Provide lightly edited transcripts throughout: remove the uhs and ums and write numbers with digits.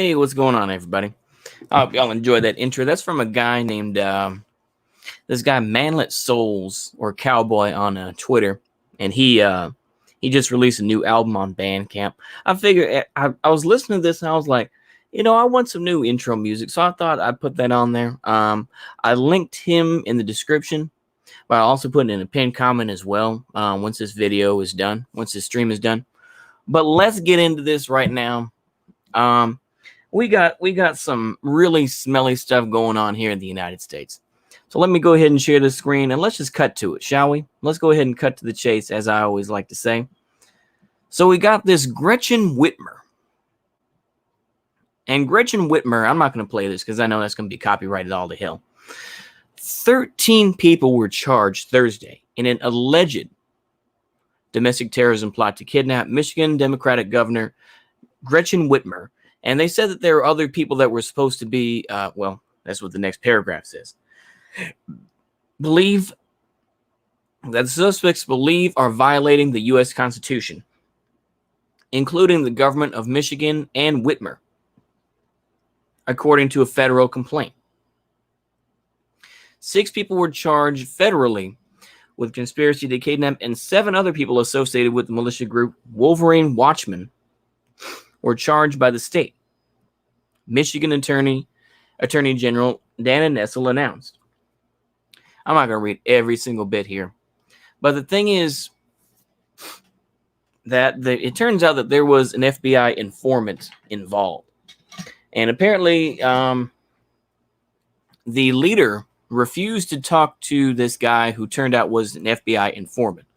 Hey, what's going on, everybody? I hope y'all enjoy that intro. That's from a guy named this guy Manlet Souls or Cowboy on Twitter, and he just released a new album on Bandcamp. I figured I was listening to this and I was like, I want some new intro music, so I thought I'd put that on there. I linked him in the description, but I also put it in a pinned comment as well. Once this video is done, once this stream is done. But let's get into this right now. We got some really smelly stuff going on here in the United States. So let me go ahead and share the screen and let's just cut to it, shall we? Let's go ahead and cut to the chase, as I always like to say. So we got this Gretchen Whitmer. And Gretchen Whitmer, I'm not going to play this because I know that's going to be copyrighted all to hell. 13 people were charged Thursday in an alleged domestic terrorism plot to kidnap Michigan Democratic Governor Gretchen Whitmer. And they said that there are other people that were supposed to be, well, that's what the next paragraph says. Believe that the suspects are violating the U.S. Constitution, including the government of Michigan and Whitmer, according to a federal complaint. 6 people were charged federally with conspiracy to kidnap, and 7 other people associated with the militia group Wolverine Watchmen were charged by the state. Michigan Attorney General Dana Nessel announced. I'm not going to read every single bit here. But the thing is that it turns out that there was an FBI informant involved. And apparently the leader refused to talk to this guy who turned out was an FBI informant.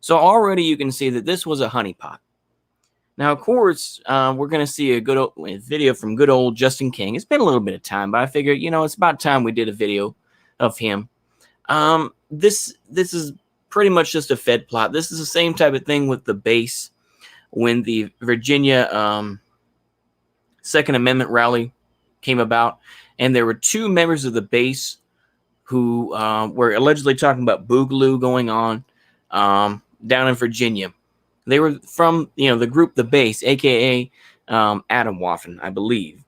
So already you can see that this was a honeypot. Now, of course, we're going to see a good old video from good old Justin King. It's been a little bit of time, but I figured, it's about time we did a video of him. This is pretty much just a Fed plot. This is the same type of thing with the base when the Virginia Second Amendment rally came about, and there were 2 members of the base who were allegedly talking about boogaloo going on down in Virginia. They were from, the group The Base, a.k.a. Adam Waffen, I believe.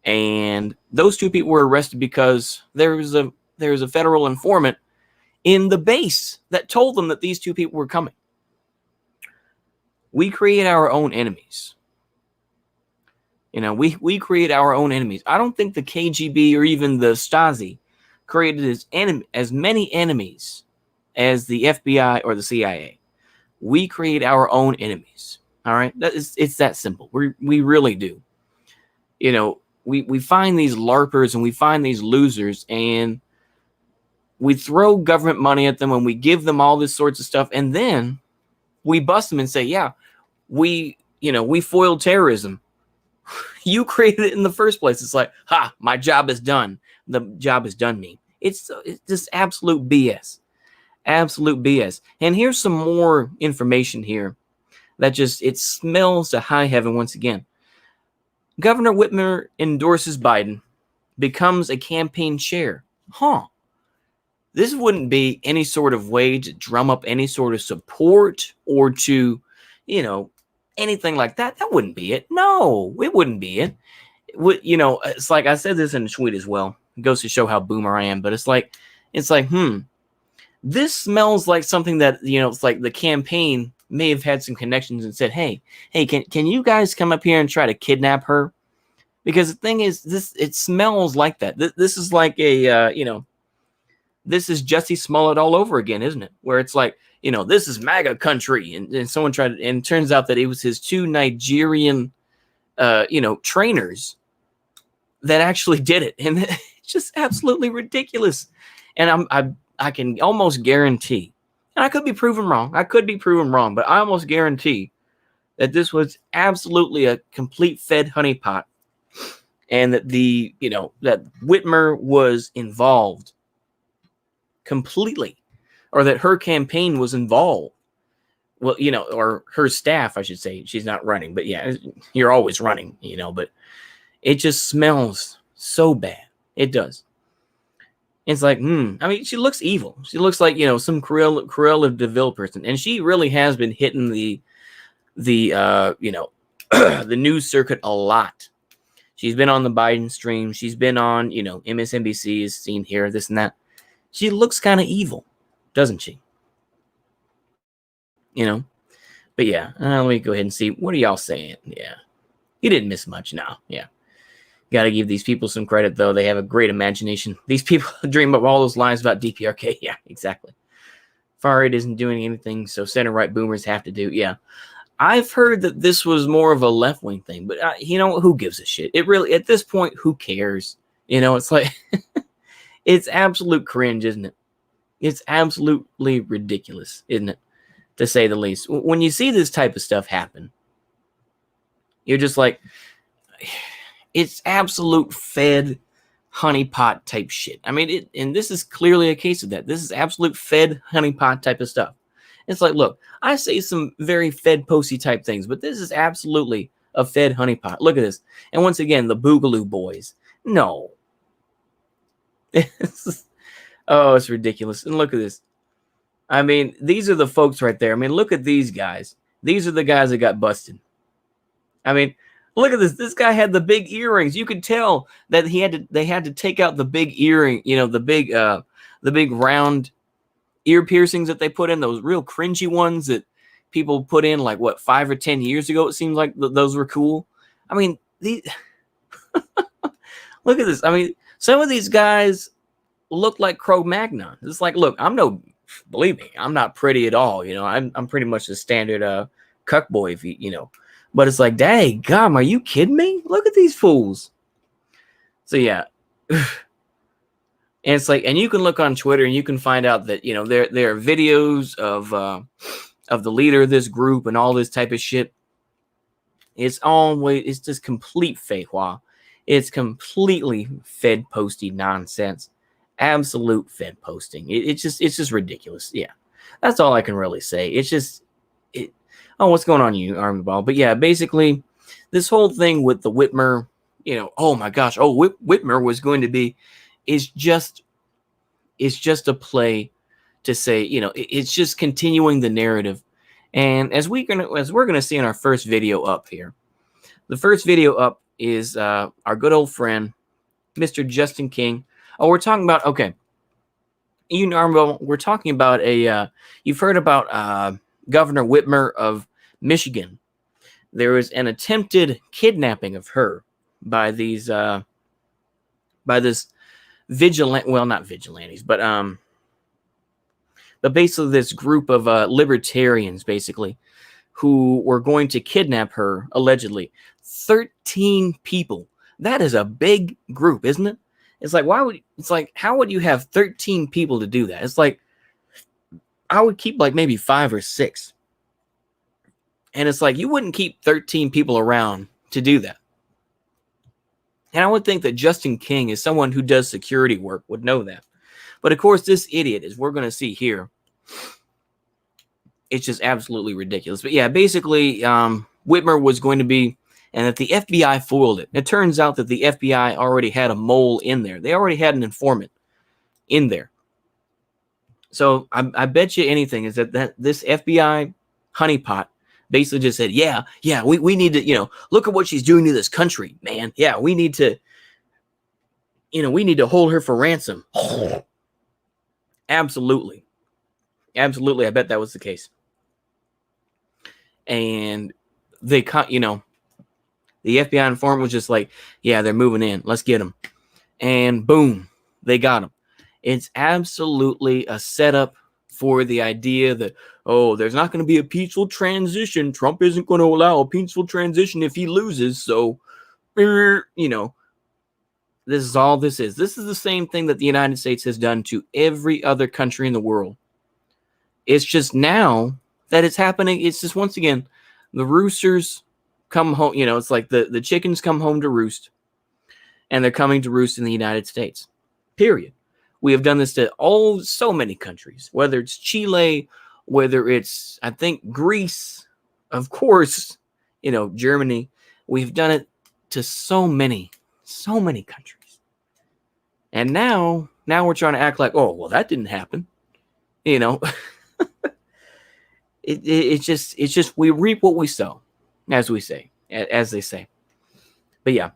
And those 2 people were arrested because there was a federal informant in the base that told them that these 2 people were coming. We create our own enemies. We create our own enemies. I don't think the KGB or even the Stasi created as many enemies as the FBI or the CIA. We create our own enemies. All right, it's that simple. We really do. We find these LARPers and we find these losers and we throw government money at them and we give them all this sorts of stuff, and then we bust them and say, yeah, we foiled terrorism. You created it in the first place. It's like, my job is done. The job is done me. It's just absolute BS. Absolute BS. And here's some more information here that it smells to high heaven once again. Governor Whitmer endorses Biden, becomes a campaign chair. This wouldn't be any sort of way to drum up any sort of support or to, anything like that. That wouldn't be it. No, it wouldn't be it. It's like I said this in the tweet as well. It goes to show how boomer I am, but it's like, this smells like something that, it's like the campaign may have had some connections and said, hey, can you guys come up here and try to kidnap her? Because the thing is, it smells like that. This is like this is Jussie Smollett all over again, isn't it? Where it's like, this is MAGA country. And someone tried to, and it turns out that it was his 2 Nigerian, trainers that actually did it. And it's just absolutely ridiculous. And I can almost guarantee, and I could be proven wrong, but I almost guarantee that this was absolutely a complete Fed honeypot, and that that Whitmer was involved completely, or that her campaign was involved. Well, or her staff, I should say. She's not running, but yeah, you're always running, but it just smells so bad. It does. It's like, she looks evil. She looks like, some Cruella de Vil person. And she really has been hitting the the news circuit a lot. She's been on the Biden stream. She's been on, MSNBC is seen here, this and that. She looks kind of evil, doesn't she? But yeah, let me go ahead and see. What are y'all saying? Yeah. You didn't miss much. No. Yeah. Got to give these people some credit, though. They have a great imagination. These people dream up all those lines about DPRK. Yeah, exactly. Far right isn't doing anything, so center-right boomers have to do. Yeah. I've heard that this was more of a left-wing thing, but who gives a shit? It really, at this point, who cares? It's like, it's absolute cringe, isn't it? It's absolutely ridiculous, isn't it? To say the least. When you see this type of stuff happen, you're just like, it's absolute fed honeypot type shit. I mean, and this is clearly a case of that. This is absolute fed honeypot type of stuff. It's like, look, I say some very fed posty type things, but this is absolutely a fed honeypot. Look at this. And once again, the Boogaloo Boys. No. Oh, it's ridiculous. And look at this. I mean, these are the folks right there. I mean, look at these guys. These are the guys that got busted. I mean, look at this. This guy had the big earrings. You could tell that they had to take out the big earring, the big round ear piercings that they put in, those real cringy ones that people put in like 5 or 10 years ago. It seems like those were cool. I mean, look at this. I mean, some of these guys look like Cro-Magnon. It's like, look, believe me, I'm not pretty at all. I'm pretty much the standard cuck boy, if you. But it's like, dang, God, are you kidding me? Look at these fools. So yeah. And it's like, and you can look on Twitter and you can find out that, there are videos of the leader of this group and all this type of shit. It's just complete fake. It's completely fed posty nonsense. Absolute fed posting. It's just ridiculous. Yeah. That's all I can really say. It's just, oh, what's going on, you Army Ball? But yeah, basically, this whole thing with the Whitmer, oh my gosh, Whitmer was going to be, is just a play to say, it's just continuing the narrative. And as we're gonna see in our first video up here, the first video up is our good old friend, Mr. Justin King. Oh, we're talking about, okay, Army Ball, we're talking about you've heard about Governor Whitmer of Michigan. There was an attempted kidnapping of her by this vigilante, well, not vigilantes, but basically this group of libertarians, basically, who were going to kidnap her, allegedly. 13 people. That is a big group, isn't it? It's like, how would you have 13 people to do that? It's like, I would keep like maybe 5 or 6. And it's like, you wouldn't keep 13 people around to do that. And I would think that Justin King, is someone who does security work, would know that. But of course, this idiot, as we're going to see here, it's just absolutely ridiculous. But yeah, basically, Whitmer was going to be, and that the FBI foiled it. It turns out that the FBI already had a mole in there. They already had an informant in there. So I bet you anything is that this FBI honeypot basically just said, yeah, we need to, look at what she's doing to this country, man. Yeah, we need to hold her for ransom. Absolutely. I bet that was the case. And they the FBI informant was just like, yeah, they're moving in. Let's get them. And boom, they got them. It's absolutely a setup for the idea that, oh, there's not going to be a peaceful transition. Trump isn't going to allow a peaceful transition if he loses. So, this is all this is. This is the same thing that the United States has done to every other country in the world. It's just now that it's happening. It's just, once again, the roosters come home. It's like the chickens come home to roost, and they're coming to roost in the United States. Period. We have done this to so many countries, whether it's Chile, whether it's, I think, Greece, of course, Germany. We've done it to so many countries. And now we're trying to act like, oh, well, that didn't happen. It's just we reap what we sow, as they say. But yeah.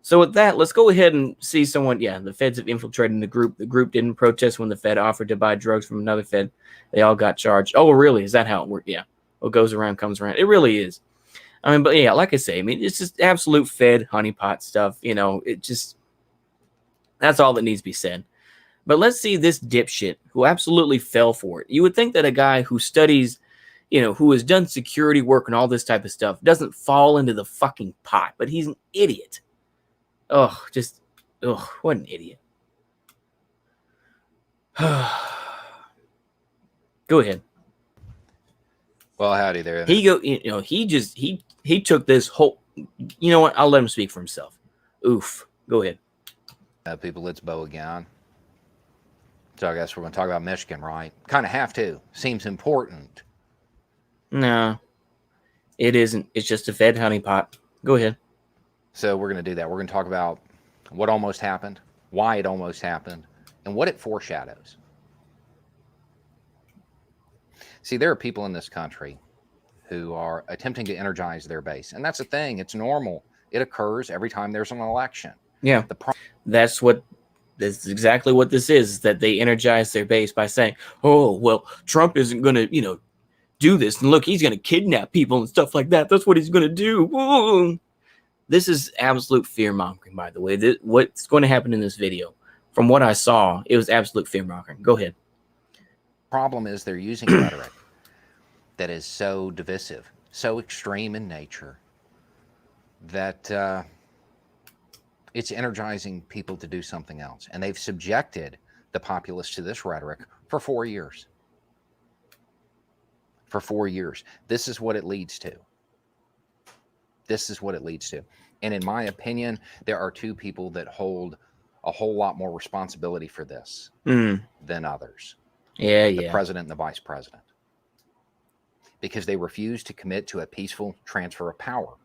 So with that, let's go ahead and see someone. Yeah, the feds have infiltrated the group. The group didn't protest when the Fed offered to buy drugs from another Fed. They all got charged. Oh, really? Is that how it works? Yeah. What goes around comes around. It really is. I mean, but yeah, like I say, I mean, it's just absolute Fed honeypot stuff. You know, it just, that's all that needs to be said. But let's see this dipshit who absolutely fell for it. You would think that a guy who studies, you know, who has done security work and all this type of stuff doesn't fall into the fucking pot, but he's an idiot. Oh, just, oh, what an idiot. Go ahead. Well, howdy there. He took this whole, you know what? I'll let him speak for himself. Oof. Go ahead. People, it's Bo again. So I guess we're going to talk about Michigan, right? Kind of have to. Seems important. No, it isn't. It's just a Fed honeypot. Go ahead. So we're going to do that. We're going to talk about what almost happened, why it almost happened, and what it foreshadows. See, there are people in this country who are attempting to energize their base. And that's a thing. It's normal. It occurs every time there's an election. Yeah. That's exactly what this is, that they energize their base by saying, oh, well, Trump isn't going to, you know, do this. And look, he's going to kidnap people and stuff like that. That's what he's going to do. Whoa. This is absolute fear-mongering, by the way. What's going to happen in this video, from what I saw, it was absolute fear-mongering. Go ahead. Problem is they're using rhetoric that is so divisive, so extreme in nature, that it's energizing people to do something else. And they've subjected the populace to this rhetoric for 4 years. For 4 years. This is what it leads to. This is what it leads to. And in my opinion, there are two people that hold a whole lot more responsibility for this than others. The president and the vice president. Because they refuse to commit to a peaceful transfer of power.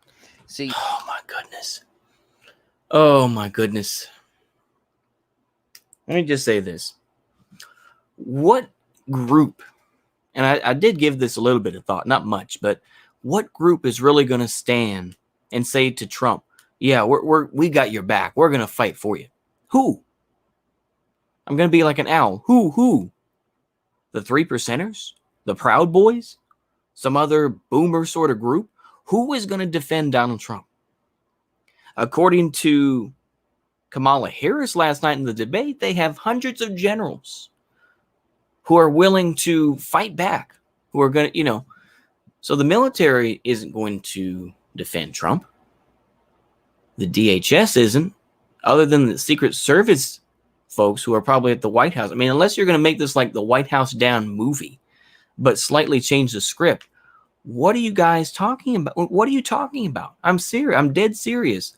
See. Oh, my goodness. Oh, my goodness. Let me just say this. What group, and I did give this a little bit of thought, not much, but what group is really going to stand and say to Trump, yeah, we got your back. We're going to fight for you. Who? I'm going to be like an owl. Who? The 3%ers? The Proud Boys? Some other boomer sort of group? Who is going to defend Donald Trump? According to Kamala Harris last night in the debate, they have hundreds of generals who are willing to fight back, who are going to, you know, so the military isn't going to defend Trump. The DHS isn't, other than the Secret Service folks who are probably at the White House. I mean, unless you're going to make this like the White House Down movie, but slightly change the script. What are you guys talking about? What are you talking about? I'm serious. I'm dead serious.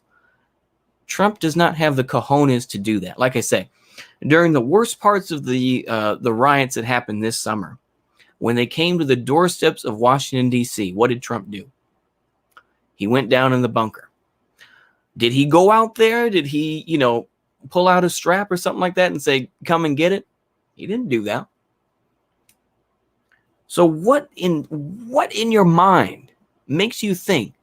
Trump does not have the cojones to do that. Like I say, during the worst parts of the riots that happened this summer, when they came to the doorsteps of Washington, D.C., what did Trump do? He went down in the bunker. Did he go out there? Did he, you know, pull out a strap or something like that and say, come and get it? He didn't do that. So what in your mind makes you think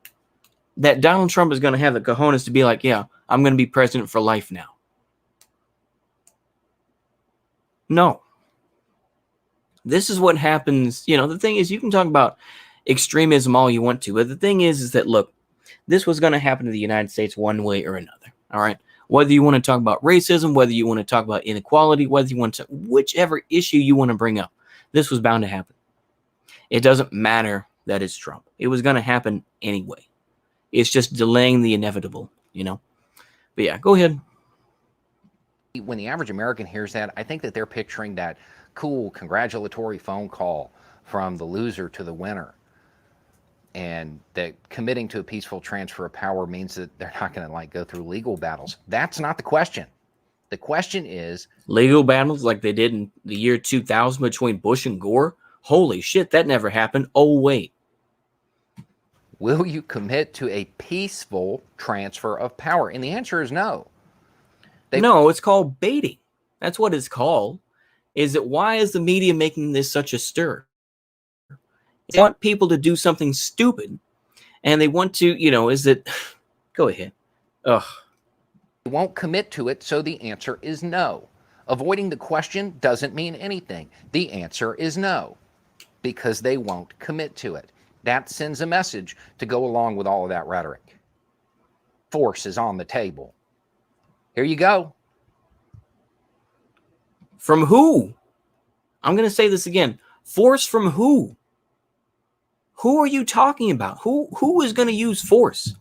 that Donald Trump is going to have the cojones to be like, yeah, I'm going to be president for life now? No. This is what happens. You know, the thing is, you can talk about extremism all you want to, but the thing is that, look, this was going to happen to the United States one way or another. All right. Whether you want to talk about racism, whether you want to talk about inequality, whether you want to, whichever issue you want to bring up, this was bound to happen. It doesn't matter that it's Trump. It was going to happen anyway. It's just delaying the inevitable, you know. But yeah, go ahead. When the average American hears that, I think that they're picturing that cool congratulatory phone call from the loser to the winner. And that committing to a peaceful transfer of power means that they're not going to like go through legal battles. That's not the question. The question is legal battles like they did in the year 2000 between Bush and Gore. Holy shit, that never happened. Oh, wait. Will you commit to a peaceful transfer of power? And the answer is no. No, it's called baiting. That's what it's called. Is it, why is the media making this such a stir? They want people to do something stupid, and they want to, you know, is it, go ahead. Ugh. They won't commit to it, so the answer is no. Avoiding the question doesn't mean anything. The answer is no, because they won't commit to it. That sends a message to go along with all of that rhetoric. Force is on the table. Here you go. From who? I'm going to say this again. Force from who? Who are you talking about? Who is going to use force?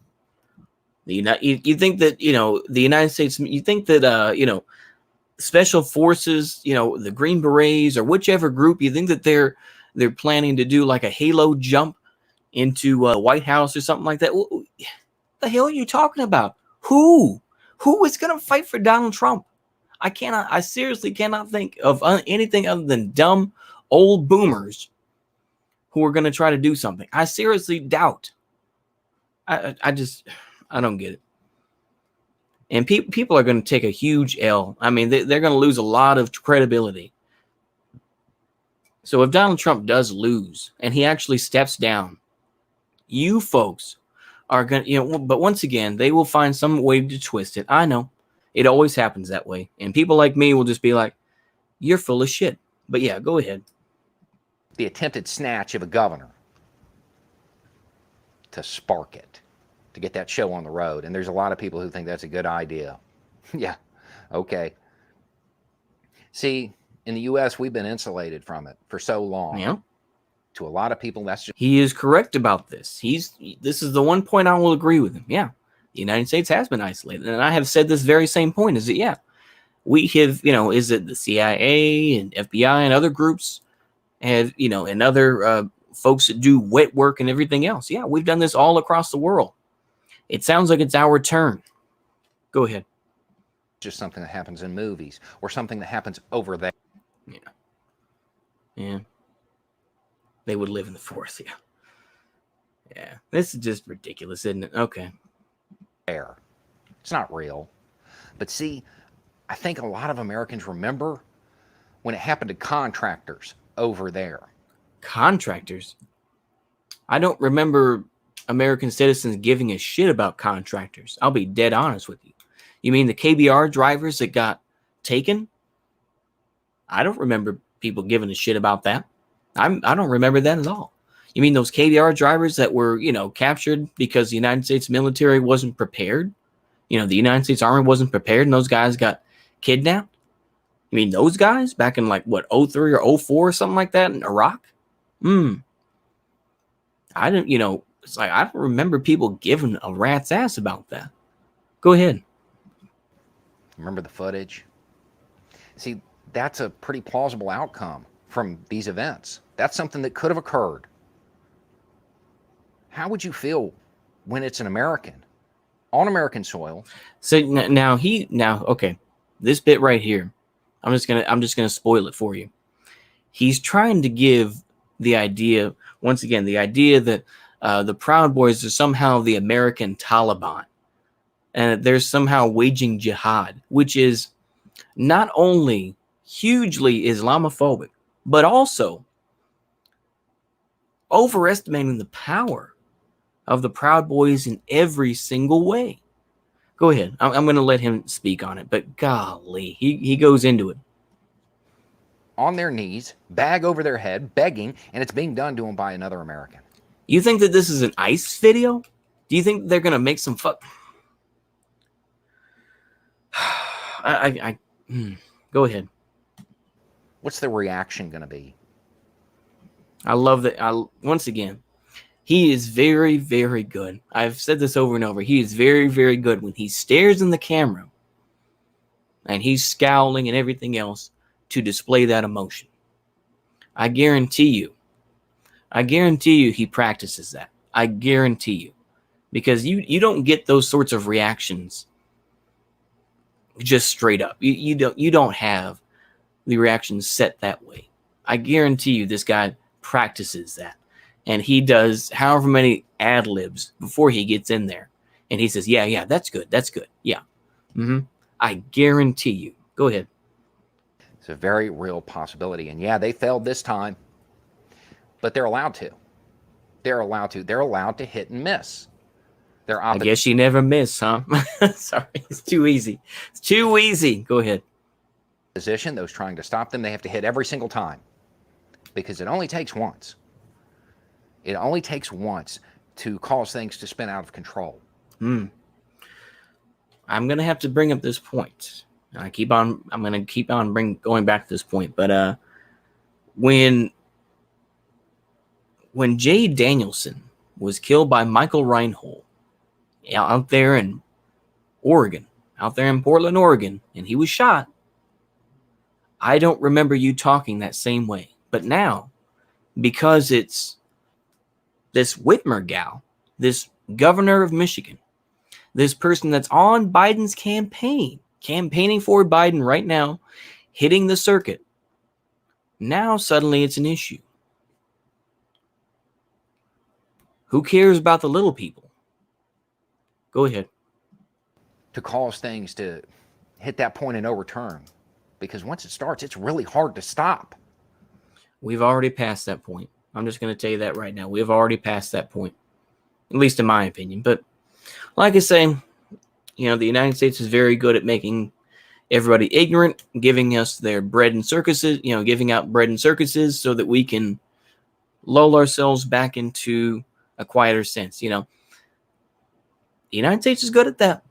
You think that, the United States, you think that, special forces, the Green Berets or whichever group, you think that they're planning to do like a halo jump into White House or something like that? What the hell are you talking about? Who is going to fight for Donald Trump? I seriously cannot think of anything other than dumb old boomers who are going to try to do something. I seriously doubt. I don't get it. And people are going to take a huge L. I mean, they're going to lose a lot of credibility. So if Donald Trump does lose and he actually steps down, you folks are going to, but once again, they will find some way to twist it. I know. It always happens that way. And people like me will just be like, you're full of shit. But yeah, go ahead. The attempted snatch of a governor to spark it, to get that show on the road. And there's a lot of people who think that's a good idea. Yeah, okay. See, in the U.S., we've been insulated from it for so long. Yeah. To a lot of people, that's just... He is correct about this. This is the one point I will agree with him. Yeah. The United States has been isolated. And I have said this very same point, is that, yeah, we have, is it the CIA and FBI and other groups have, and other folks that do wet work and everything else. Yeah, we've done this all across the world. It sounds like it's our turn. Go ahead. Just something that happens in movies or something that happens over there. Yeah. Yeah. They would live in the forest. Yeah. Yeah. This is just ridiculous, isn't it? Okay. It's not real. But see, I think a lot of Americans remember when it happened to contractors over there. Contractors? I don't remember American citizens giving a shit about contractors. I'll be dead honest with you. You mean the KBR drivers that got taken? I don't remember people giving a shit about that. I don't remember that at all. You mean those KBR drivers that were, captured because the United States military wasn't prepared? The United States Army wasn't prepared and those guys got kidnapped? You mean those guys back in 03 or 04 or something like that in Iraq? I didn't, it's like I don't remember people giving a rat's ass about that. Go ahead. Remember the footage? See, that's a pretty plausible outcome from these events. That's something that could have occurred. How would you feel when it's an American on American soil? So now okay, this bit right here, I'm just gonna spoil it for you. He's trying to give the idea, once again, the idea that the Proud Boys are somehow the American Taliban, and they're somehow waging jihad, which is not only hugely Islamophobic, but also overestimating the power of the Proud Boys in every single way. Go ahead. I'm going to let him speak on it, but golly, he goes into it. On their knees, bag over their head, begging, and it's being done to them by another American. You think that this is an ICE video? Do you think they're going to make some fuck? Go ahead. What's the reaction going to be? I love that. Once again, he is very, very good. I've said this over and over. He is very, very good when he stares in the camera and he's scowling and everything else to display that emotion. I guarantee you he practices that. I guarantee you. Because you don't get those sorts of reactions just straight up. You don't have the reactions set that way. I guarantee you this guy practices that. And he does however many ad libs before he gets in there. And he says, yeah, that's good. Yeah. I guarantee you. Go ahead. It's a very real possibility. And yeah, they failed this time. But they're allowed to. They're allowed to hit and miss. They're I guess you never miss, huh? Sorry, it's too easy. It's too easy. Go ahead. Position, those trying to stop them, they have to hit every single time, because it only takes once. It only takes once to cause things to spin out of control. I'm going to have to bring up this point. I'm going to keep on going back to this point. But when Jay Danielson was killed by Michael Reinhold out there in Oregon, out there in Portland, Oregon, and he was shot, I don't remember you talking that same way. But now, because it's this Whitmer gal, this governor of Michigan, this person that's on Biden's campaigning for Biden right now, hitting the circuit, now suddenly it's an issue. Who cares about the little people? Go ahead. To cause things to hit that point of no return. Because once it starts, it's really hard to stop. We've already passed that point. I'm just going to tell you that right now. We've already passed that point, at least in my opinion. But like I say, the United States is very good at making everybody ignorant, giving us their bread and circuses, giving out bread and circuses so that we can lull ourselves back into a quieter sense. The United States is good at that.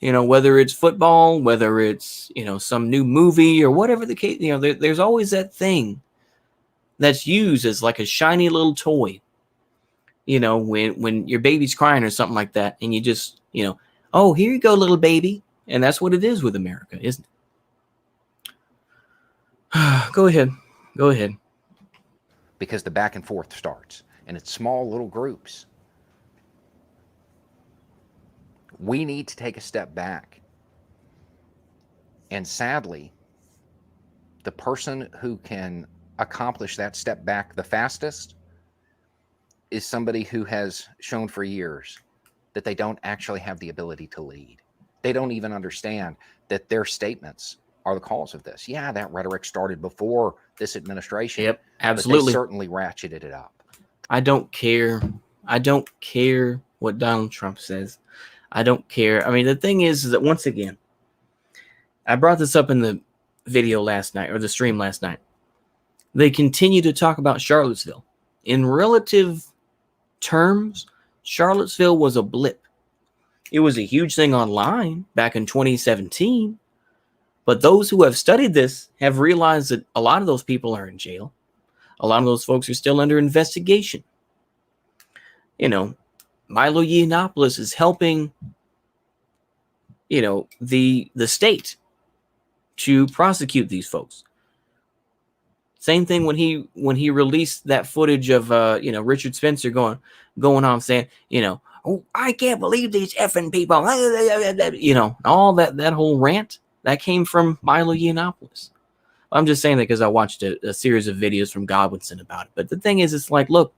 Whether it's football, whether it's, some new movie or whatever the case, there's always that thing that's used as like a shiny little toy, when your baby's crying or something like that. And you just, oh, here you go, little baby. And that's what it is with America, isn't it? Go ahead. Because the back and forth starts, and it's small little groups. We need to take a step back. And sadly, the person who can accomplish that step back the fastest is somebody who has shown for years that they don't actually have the ability to lead. They don't even understand that their statements are the cause of this. Yeah, that rhetoric started before this administration. Yep, absolutely. But they certainly ratcheted it up. I don't care what Donald Trump says. I don't care. I mean, the thing is that once again, I brought this up in the video last night, or the stream last night. They continue to talk about Charlottesville. In relative terms, Charlottesville was a blip. It was a huge thing online back in 2017. But those who have studied this have realized that a lot of those people are in jail. A lot of those folks are still under investigation. Milo Yiannopoulos is helping, the state to prosecute these folks. Same thing when he released that footage of Richard Spencer going on saying, oh, I can't believe these effing people, all that whole rant that came from Milo Yiannopoulos. I'm just saying that because I watched a series of videos from Godwinson about it. But the thing is, it's like, look,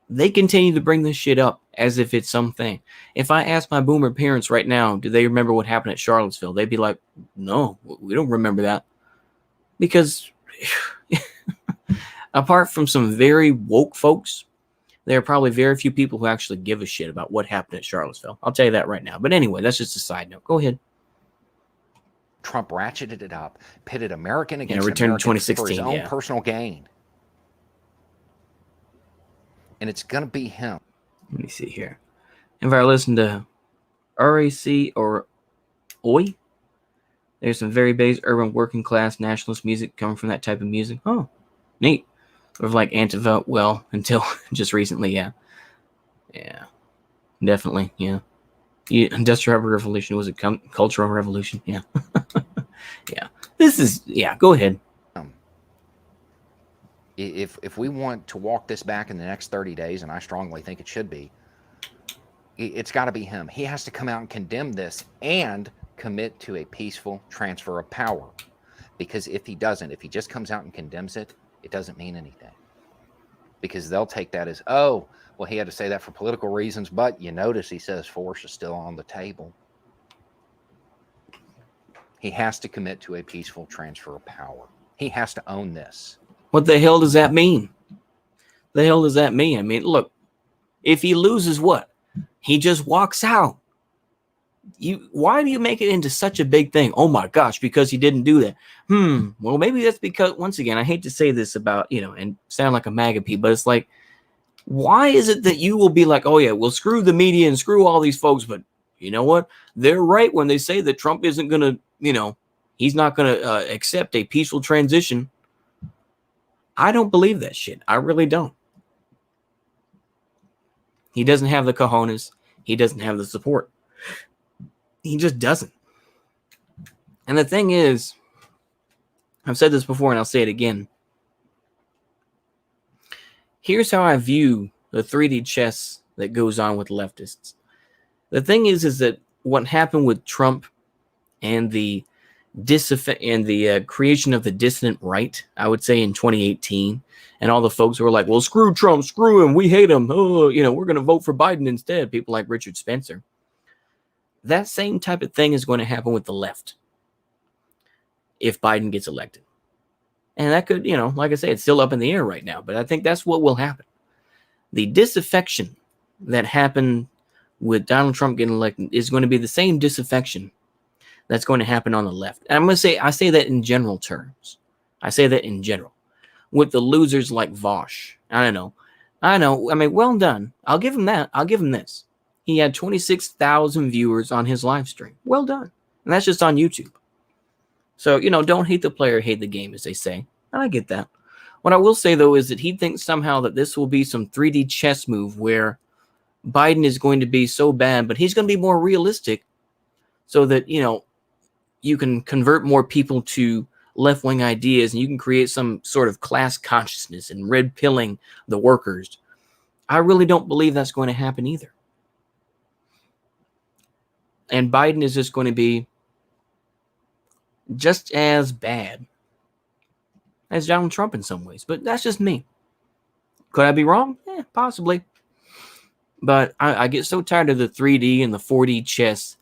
they continue to bring this shit up as if it's something. If I ask my boomer parents right now, do they remember what happened at Charlottesville? They'd be like, no, we don't remember that. Because apart from some very woke folks, there are probably very few people who actually give a shit about what happened at Charlottesville. I'll tell you that right now. But anyway, that's just a side note. Go ahead. Trump ratcheted it up, pitted American against returned American to 2016, for his own personal gain. And it's going to be him. Let me see here. If I listen to RAC or OI, there's some very base urban working class nationalist music coming from that type of music. Oh, neat. Sort of like Antifa, well, until just recently, yeah. Yeah, definitely, yeah. Industrial Revolution, was it Cultural Revolution? Yeah. Yeah. Go ahead. If we want to walk this back in the next 30 days, and I strongly think it should be, it's got to be him. He has to come out and condemn this and commit to a peaceful transfer of power. Because if he doesn't, if he just comes out and condemns it, it doesn't mean anything. Because they'll take that as, oh, well, he had to say that for political reasons, but you notice he says force is still on the table. He has to commit to a peaceful transfer of power. He has to own this. What the hell does that mean? The hell does that mean? I mean, look, if he loses what? He just walks out. Why do you make it into such a big thing? Oh my gosh, because he didn't do that. Well, maybe that's because, once again, I hate to say this about, and sound like a magapie, but it's like, why is it that you will be like, oh yeah, well, screw the media and screw all these folks, but you know what? They're right when they say that Trump isn't going to, he's not going to accept a peaceful transition. I don't believe that shit. I really don't. He doesn't have the cojones. He doesn't have the support. He just doesn't. And the thing is, I've said this before and I'll say it again. Here's how I view the 3D chess that goes on with leftists. The thing is that what happened with Trump and the creation of the dissident right, I would say in 2018, and all the folks who were like, well, screw Trump, screw him, we hate him, oh, we're going to vote for Biden instead, people like Richard Spencer. That same type of thing is going to happen with the left if Biden gets elected. And that could, like I say, it's still up in the air right now, but I think that's what will happen. The disaffection that happened with Donald Trump getting elected is going to be the same disaffection that's going to happen on the left. And I'm going to say, I say that in general terms. I say that in general. With the losers like Vosh. I know. I mean, well done. I'll give him that. I'll give him this. He had 26,000 viewers on his live stream. Well done. And that's just on YouTube. So, don't hate the player, hate the game, as they say. And I get that. What I will say, though, is that he thinks somehow that this will be some 3D chess move where Biden is going to be so bad, but he's going to be more realistic so that, you can convert more people to left-wing ideas and you can create some sort of class consciousness and red-pilling the workers. I really don't believe that's going to happen either. And Biden is just going to be just as bad as Donald Trump in some ways. But that's just me. Could I be wrong? Possibly. But I get so tired of the 3D and the 4D chess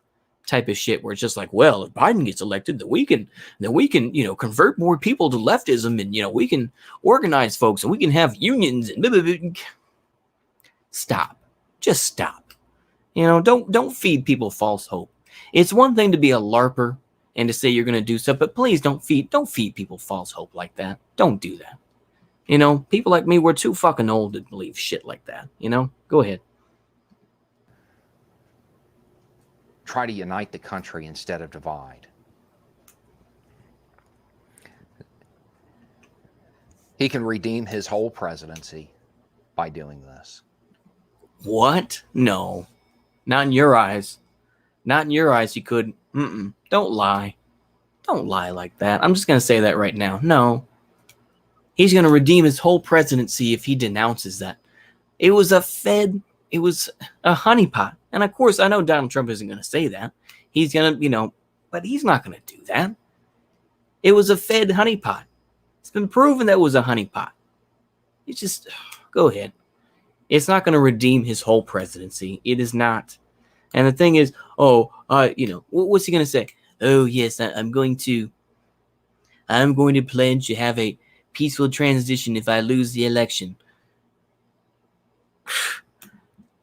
type of shit where it's just like, well, if Biden gets elected, then we can convert more people to leftism and, we can organize folks and we can have unions and blah, blah, blah. Stop. Just stop. Don't feed people false hope. It's one thing to be a LARPer and to say you're going to do stuff, but please don't feed people false hope like that. Don't do that. People like me, we're too fucking old to believe shit like that. Go ahead. Try to unite the country instead of divide. He can redeem his whole presidency by doing this. What? No. Not in your eyes. Not in your eyes, you could. Don't lie. Don't lie like that. I'm just going to say that right now. No. He's going to redeem his whole presidency if he denounces that. It was a honeypot. And of course, I know Donald Trump isn't going to say that. He's going to, but he's not going to do that. It was a fed honeypot. It's been proven that it was a honeypot. It's just, go ahead. It's not going to redeem his whole presidency. It is not. And the thing is, what's he going to say? Oh, yes, I'm going to pledge to have a peaceful transition if I lose the election.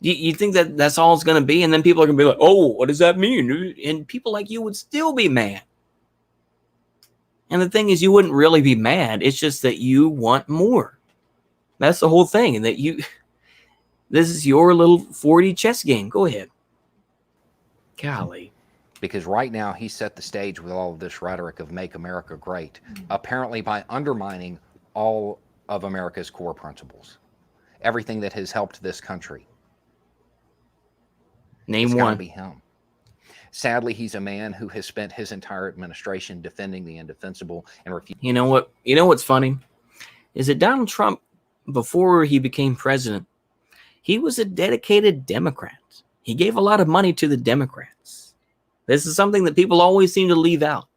You think that that's all it's going to be? And then people are going to be like, oh, what does that mean? And people like you would still be mad. And the thing is, you wouldn't really be mad. It's just that you want more. That's the whole thing. And that this is your little 4D chess game. Go ahead. Golly. Because right now he set the stage with all of this rhetoric of make America great, apparently by undermining all of America's core principles. Everything that has helped this country. Name one. It's be him. Sadly, he's a man who has spent his entire administration defending the indefensible and refusing. You know what? You know what's funny? Is that Donald Trump, before he became president, he was a dedicated Democrat. He gave a lot of money to the Democrats. This is something that people always seem to leave out.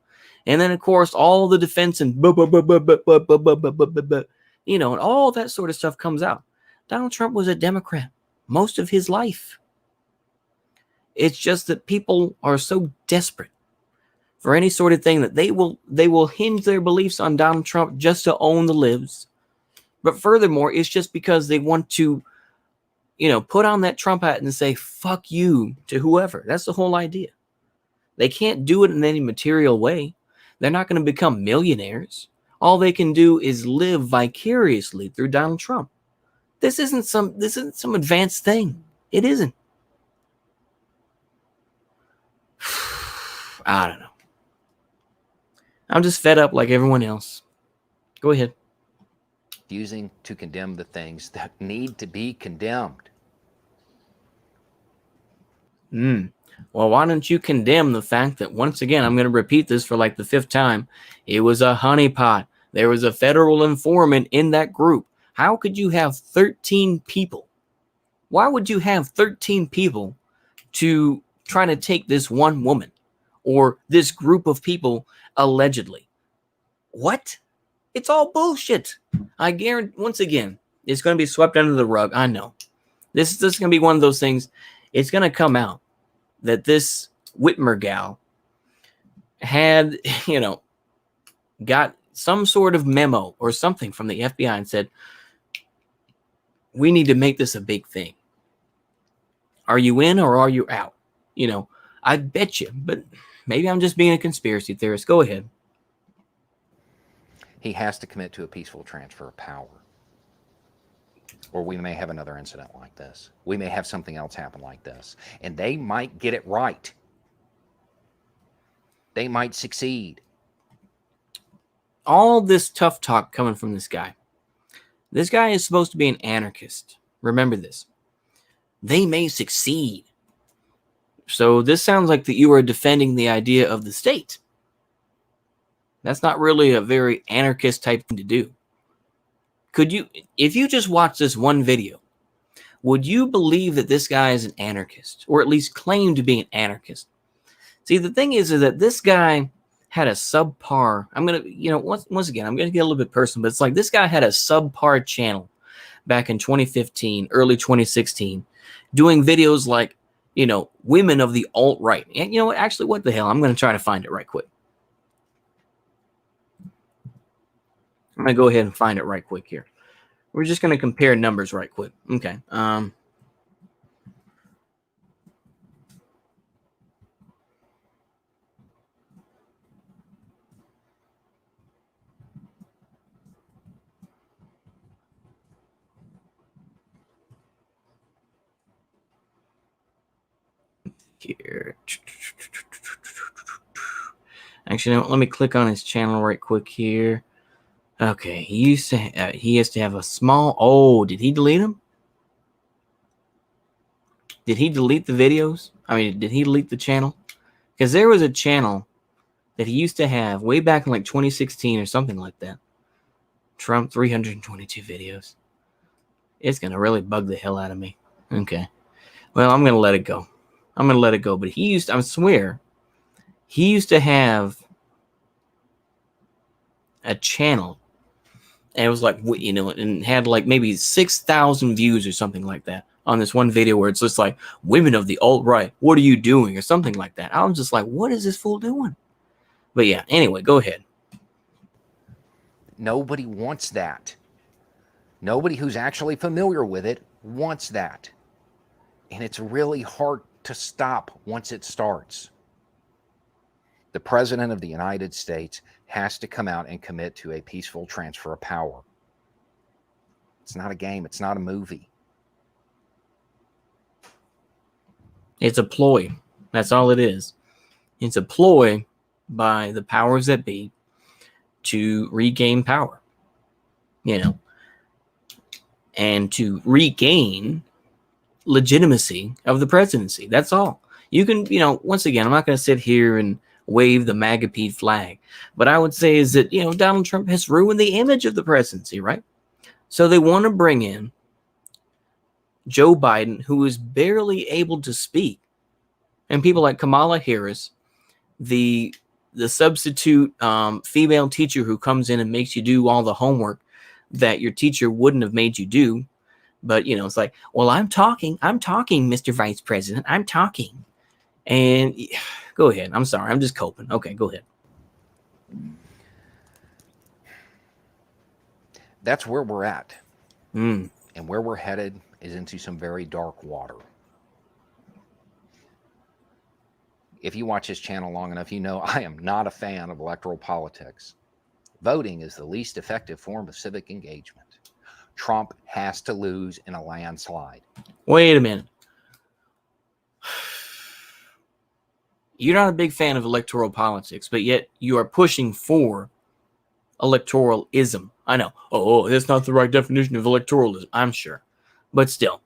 And then, of course, all the defense and and all that sort of stuff comes out. Donald Trump was a Democrat most of his life. It's just that people are so desperate for any sort of thing that they will hinge their beliefs on Donald Trump just to own the libs. But furthermore, it's just because they want to, put on that Trump hat and say, fuck you to whoever. That's the whole idea. They can't do it in any material way. They're not going to become millionaires. All they can do is live vicariously through Donald Trump. This isn't some advanced thing. It isn't. I don't know. I'm just fed up like everyone else. Go ahead. Using to condemn the things that need to be condemned. Well, why don't you condemn the fact that, once again, I'm going to repeat this for like the 5th time, it was a honeypot. There was a federal informant in that group. How could you have 13 people? Why would you have 13 people to try to take this one woman or this group of people allegedly? What? It's all bullshit. I guarantee, once again, it's going to be swept under the rug. I know. This is going to be one of those things. It's going to come out that this Whitmer gal had, got some sort of memo or something from the FBI and said, we need to make this a big thing. Are you in or are you out? I bet you, but maybe I'm just being a conspiracy theorist. Go ahead. He has to commit to a peaceful transfer of power. Or we may have another incident like this. We may have something else happen like this. And they might get it right. They might succeed. All this tough talk coming from this guy. This guy is supposed to be an anarchist. Remember this. They may succeed. So this sounds like that you are defending the idea of the state. That's not really a very anarchist type thing to do. Could you, if you just watch this one video, would you believe that this guy is an anarchist, or at least claim to be an anarchist? See, the thing is that this guy had a subpar. I'm going to, once again, I'm going to get a little bit personal, but it's like this guy had a subpar channel back in 2015, early 2016, doing videos like, women of the alt-right. And actually, what the hell? I'm going to try to find it right quick. I'm going to go ahead and find it right quick here. We're just going to compare numbers right quick. Okay. Here. Actually, let me click on his channel right quick here. Okay, he used to have a small. Oh, did he delete them? Did he delete the videos? I mean, did he delete the channel? Because there was a channel that he used to have way back in like 2016 or something like that. Trump 322 videos. It's gonna really bug the hell out of me. Okay, well, I'm gonna let it go. But he used, I swear, he used to have a channel. And it was like, and had like maybe 6,000 views or something like that on this one video where it's just like, women of the alt-right, what are you doing? Or something like that. I was just like, what is this fool doing? But yeah, anyway, go ahead. Nobody wants that. Nobody who's actually familiar with it wants that. And it's really hard to stop once it starts. The President of the United States has to come out and commit to a peaceful transfer of power. It's not a game. It's not a movie. It's a ploy. That's all it is. It's a ploy by the powers that be to regain power, and to regain legitimacy of the presidency. That's all. You can, once again, I'm not going to sit here and wave the MAGA flag, but I would say is that, Donald Trump has ruined the image of the presidency, right? So they want to bring in Joe Biden, who is barely able to speak, and people like Kamala Harris, the substitute female teacher who comes in and makes you do all the homework that your teacher wouldn't have made you do. But, it's like, well, I'm talking, Mr. Vice President, I'm talking. And go ahead. I'm sorry. I'm just coping. Okay, go ahead. That's where we're at. And where we're headed is into some very dark water. If you watch this channel long enough, you know I am not a fan of electoral politics. Voting is the least effective form of civic engagement. Trump has to lose in a landslide. Wait a minute. You're not a big fan of electoral politics, but yet you are pushing for electoralism. I know. Oh, that's not the right definition of electoralism, I'm sure. But still.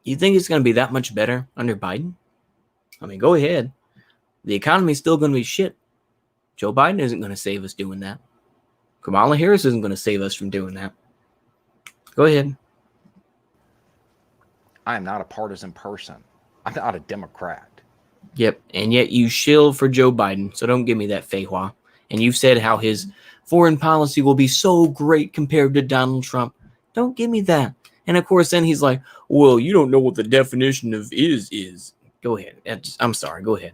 You think it's going to be that much better under Biden? I mean, go ahead. The economy is still going to be shit. Joe Biden isn't going to save us doing that. Kamala Harris isn't going to save us from doing that. Go ahead. I am not a partisan person. I'm not a Democrat. Yep, and yet you shill for Joe Biden, so don't give me that feijoa. And you've said how his foreign policy will be so great compared to Donald Trump. Don't give me that. And of course, then he's like, well, you don't know what the definition of is. Go ahead. I'm sorry. Go ahead.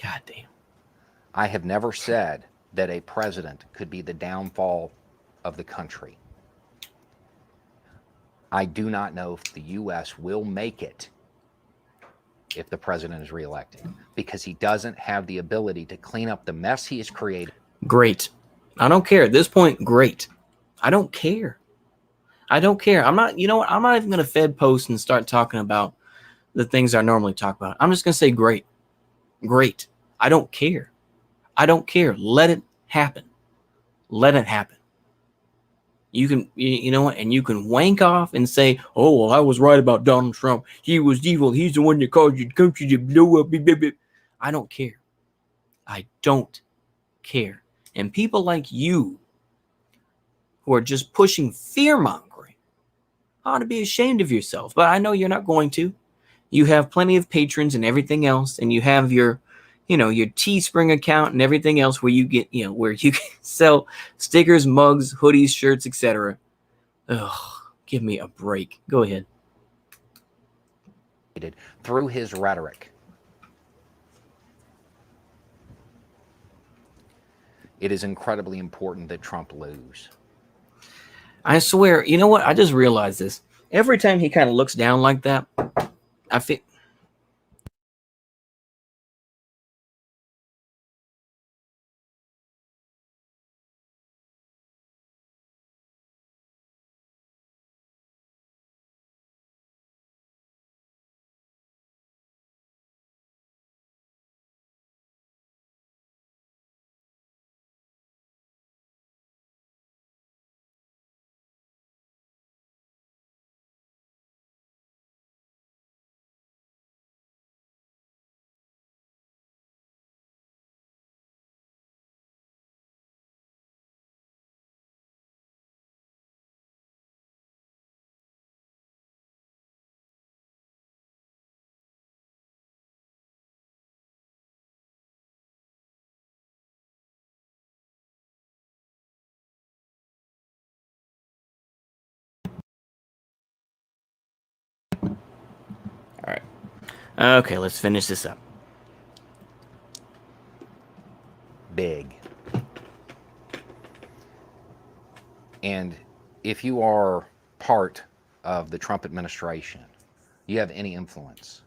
God damn. I have never said that a president could be the downfall of the country. I do not know if the U.S. will make it if the president is reelected, because he doesn't have the ability to clean up the mess he has created. Great. I don't care. At this point, great. I don't care. I don't care. I'm not, you know what? I'm not even going to Fed post and start talking about the things I normally talk about. I'm just going to say great. Great. I don't care. I don't care. Let it happen. Let it happen. You can, you know what? And you can wank off and say, oh, well, I was right about Donald Trump. He was evil. He's the one that caused your country to blow up. I don't care. I don't care. And people like you who are just pushing fear-mongering ought to be ashamed of yourself. But I know you're not going to. You have plenty of patrons and everything else. And you have your, you know, your Teespring account and everything else where you get, you know, where you can sell stickers, mugs, hoodies, shirts, etc. Ugh, give me a break. Go ahead. Through his rhetoric. It is incredibly important that Trump lose. I swear, you know what? I just realized this. Every time he kind of looks down like that, I feel... All right. Okay, let's finish this up. Big. And if you are part of the Trump administration, you have any influence,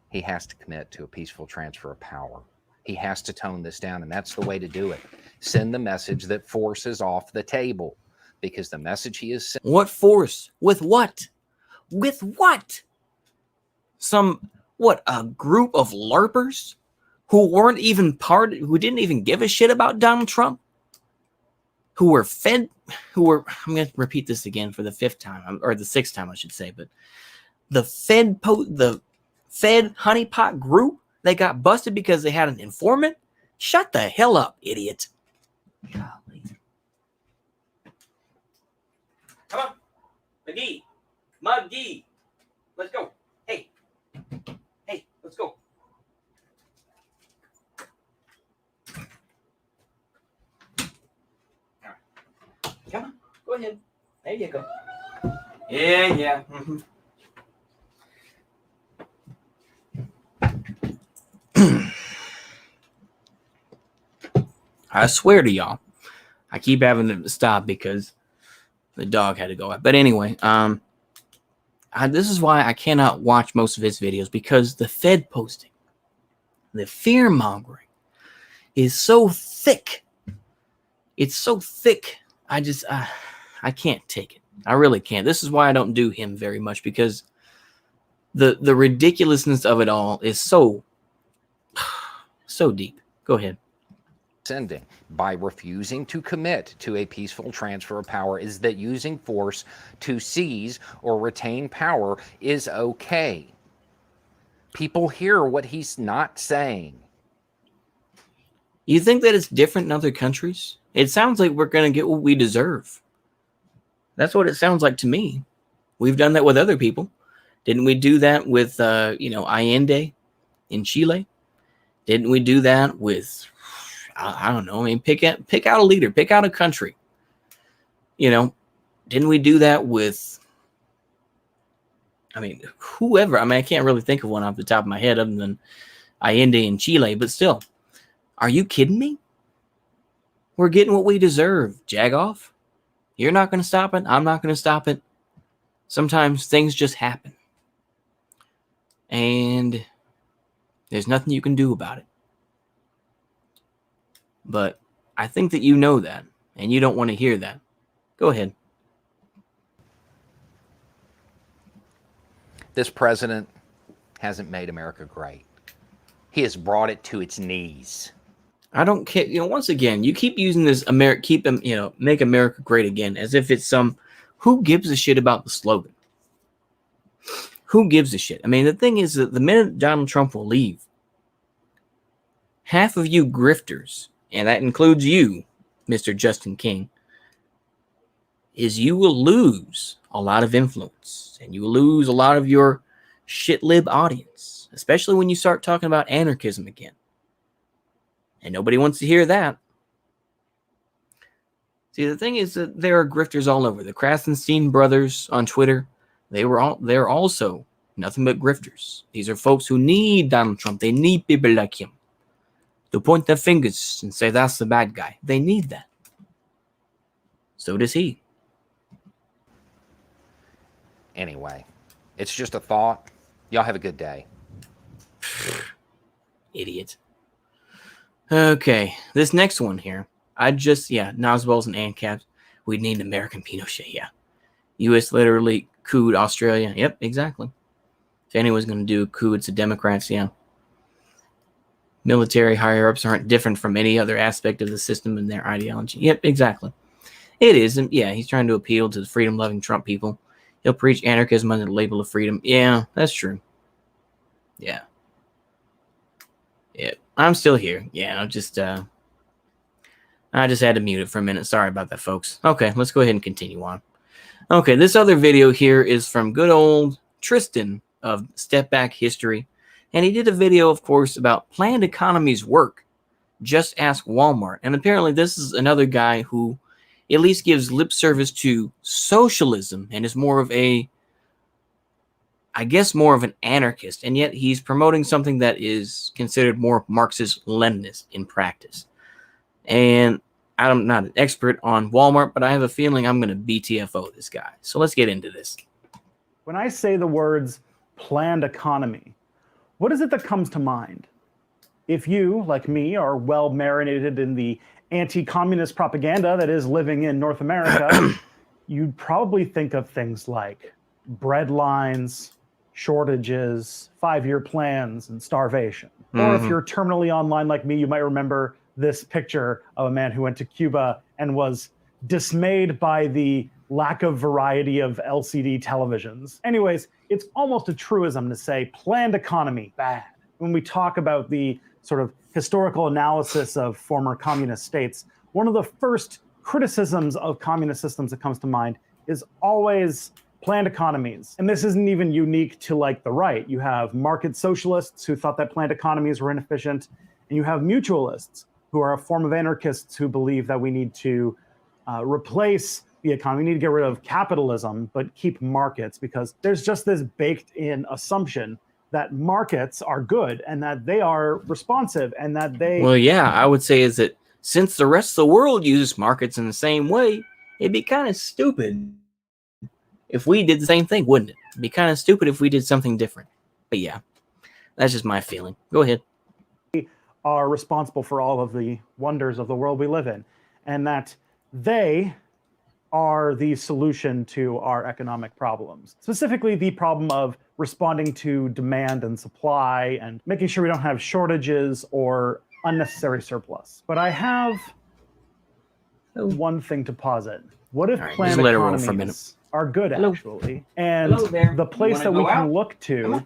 he has to commit to a peaceful transfer of power. He has to tone this down, and that's the way to do it. Send the message that force is off the table, because the message he is sending... What force? With what? With what? A group of LARPers who weren't even who didn't even give a shit about Donald Trump, I'm going to repeat this again for the fifth time, or the sixth time, I should say, but the Fed honeypot group, they got busted because they had an informant? Shut the hell up, idiot. Golly. Come on, McGee, let's go. Hey, let's go. All right. Come on, go ahead. There you go. Yeah. Mm-hmm. I swear to y'all, I keep having to stop because The dog had to go out. But anyway, this is why I cannot watch most of his videos, because the Fed posting, the fear mongering is so thick. It's so thick. I can't take it. I really can't. This is why I don't do him very much, because the ridiculousness of it all is so deep. Go ahead. Sending by refusing to commit to a peaceful transfer of power is that using force to seize or retain power is okay. People hear what he's not saying. You think that it's different in other countries? It sounds like we're going to get what we deserve. That's what it sounds like to me. We've done that with other people. Didn't we do that with, Allende in Chile? Didn't we do that with, I don't know. I mean, pick out a leader, pick out a country. Didn't we do that with, whoever? I can't really think of one off the top of my head other than Allende in Chile, but still, are you kidding me? We're getting what we deserve, Jagoff. You're not going to stop it. I'm not going to stop it. Sometimes things just happen. And there's nothing you can do about it. But I think that you know that, and you don't want to hear that. Go ahead. This president hasn't made America great. He has brought it to its knees. I don't care. Once again, you keep using this make America great again, as if it's who gives a shit about the slogan? Who gives a shit? The thing is that the minute Donald Trump will leave, half of you grifters, and that includes you, Mr. Justin King, is you will lose a lot of influence, and you will lose a lot of your shit-lib audience, especially when you start talking about anarchism again. And nobody wants to hear that. See, the thing is that there are grifters all over. The Krasenstein brothers on Twitter, they're also nothing but grifters. These are folks who need Donald Trump. They need people like him to point their fingers and say that's the bad guy. They need that. So does he. Anyway, it's just a thought. Y'all have a good day. Idiot. Okay, this next one here. Nosballs and ANCAPs. We need an American Pinochet, yeah. U.S. literally couped Australia. Yep, exactly. If anyone's going to do a coup, it's the Democrats, yeah. Military higher-ups aren't different from any other aspect of the system and their ideology. Yep, exactly. It is, and yeah, he's trying to appeal to the freedom-loving Trump people. He'll preach anarchism under the label of freedom. Yeah, that's true. Yeah. Yeah, I'm still here. Yeah, I just had to mute it for a minute. Sorry about that, folks. Okay, let's go ahead and continue on. Okay, this other video here is from good old Tristan of Step Back History. And he did a video, of course, about planned economies work. Just ask Walmart. And apparently this is another guy who at least gives lip service to socialism and is more of an anarchist. And yet he's promoting something that is considered more Marxist-Leninist in practice. And I'm not an expert on Walmart, but I have a feeling I'm going to BTFO this guy. So let's get into this. When I say the words planned economy, what is it that comes to mind? If you, like me, are well marinated in the anti-communist propaganda that is living in North America, you'd probably think of things like bread lines, shortages, 5-year plans, and starvation. Or if you're terminally online like me, you might remember this picture of a man who went to Cuba and was dismayed by the lack of variety of LCD televisions. Anyways, it's almost a truism to say planned economy, bad. When we talk about the sort of historical analysis of former communist states, one of the first criticisms of communist systems that comes to mind is always planned economies. And this isn't even unique to like the right. You have market socialists who thought that planned economies were inefficient, and you have mutualists who are a form of anarchists who believe that we need to replace the economy. We need to get rid of capitalism, but keep markets, because there's just this baked in assumption that markets are good and that they are responsive and that they... Well, yeah, I would say is that since the rest of the world uses markets in the same way, It'd be kind of stupid if we did the same thing, wouldn't it? It'd be kind of stupid if we did something different. But yeah, that's just my feeling. Go ahead. Are responsible for all of the wonders of the world we live in, and that they are the solution to our economic problems, specifically the problem of responding to demand and supply and making sure we don't have shortages or unnecessary surplus. But I have one thing to posit. What if planned economies are good, actually? And the place that we can look to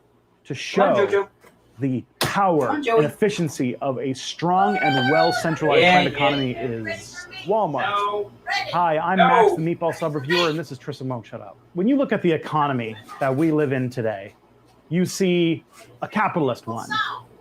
show the power and efficiency of a strong and well-centralized planned economy is Walmart. Hi, I'm Max, the Meatball Sub Reviewer, and this is Tristan Won't Shut Up. When you look at the economy that we live in today, you see a capitalist one.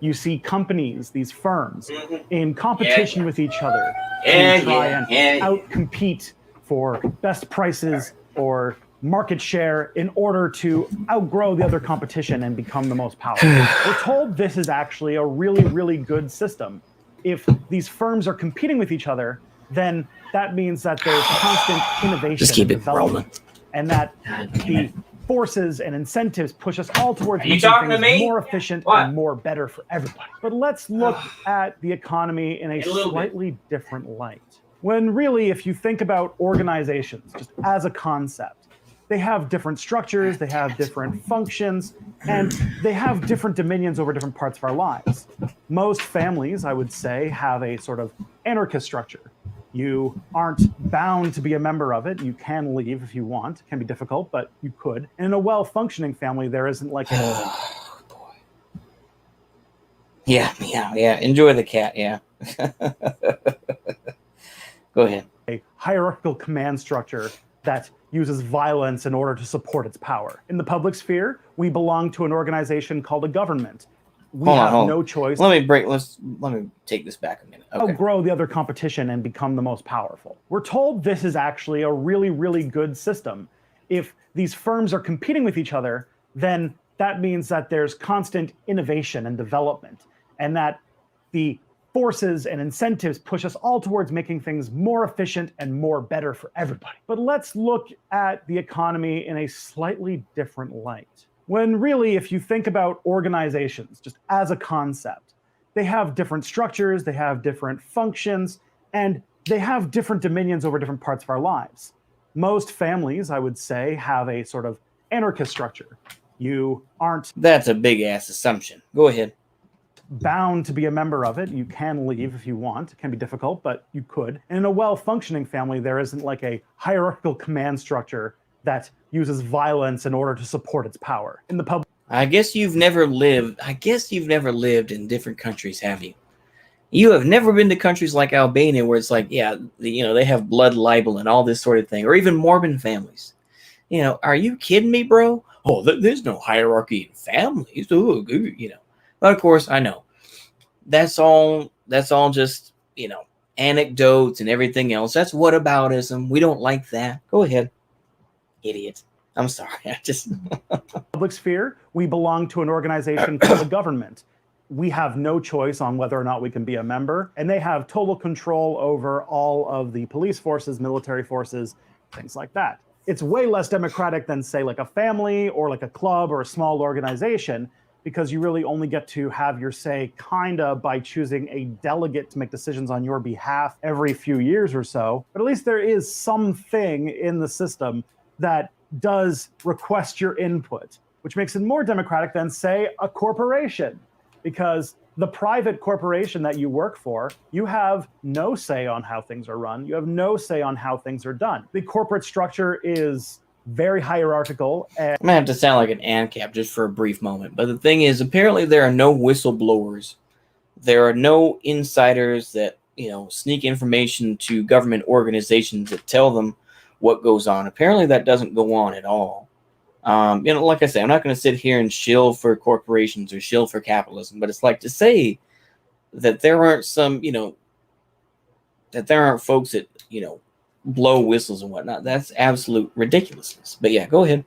You see companies, these firms, in competition with each other to try and outcompete for best prices or market share in order to outgrow the other competition and become the most powerful. We're told this is actually a really, really good system. If these firms are competing with each other, then that means that there's constant innovation Just keep and it rolling. and that the forces and incentives push us all towards making things more efficient and more better for everybody. But let's look at the economy in a slightly different light. When really, if you think about organizations just as a concept, they have different structures, they have different functions, and they have different dominions over different parts of our lives. Most families, I would say, have a sort of anarchist structure. You aren't bound to be a member of it. You can leave if you want. It can be difficult, but you could. And in a well-functioning family, there isn't like a... Oh, boy. Yeah. Enjoy the cat, yeah. Go ahead. A hierarchical command structure that uses violence in order to support its power. In the public sphere, we belong to an organization called a government. We have no choice. Let me take this back a minute. Okay. Outgrow the other competition and become the most powerful. We're told this is actually a really, really good system. If these firms are competing with each other, then that means that there's constant innovation and development, and that the forces and incentives push us all towards making things more efficient and more better for everybody. But let's look at the economy in a slightly different light. When really, if you think about organizations just as a concept, they have different structures, they have different functions, and they have different dominions over different parts of our lives. Most families, I would say, have a sort of anarchist structure. You aren't... That's a big-ass assumption. Go ahead. Bound to be a member of it. You can leave if you want. It can be difficult, but you could. And in a well-functioning family, there isn't like a hierarchical command structure that uses violence in order to support its power. In the public, I guess you've never lived in different countries, have you? You have never been to countries like Albania where it's like, they have blood libel and all this sort of thing, or even Mormon families. Are you kidding me, bro? Oh, there's no hierarchy in families. But of course, I know that's all just, anecdotes and everything else. That's whataboutism. We don't like that. Go ahead, idiot. I'm sorry. Public sphere, we belong to an organization called the government. We have no choice on whether or not we can be a member, and they have total control over all of the police forces, military forces, things like that. It's way less democratic than, say, like a family or like a club or a small organization, because you really only get to have your say kinda by choosing a delegate to make decisions on your behalf every few years or so. But at least there is something in the system that does request your input, which makes it more democratic than, say, a corporation. Because the private corporation that you work for, you have no say on how things are run. You have no say on how things are done. The corporate structure is very hierarchical. And I'm gonna have to sound like an ANCAP just for a brief moment. But the thing is, apparently there are no whistleblowers. There are no insiders that, sneak information to government organizations that tell them what goes on. Apparently that doesn't go on at all. Like I say, I'm not going to sit here and shill for corporations or shill for capitalism, but it's like to say that there aren't that there aren't folks that, blow whistles and whatnot. That's absolute ridiculousness. But yeah, go ahead.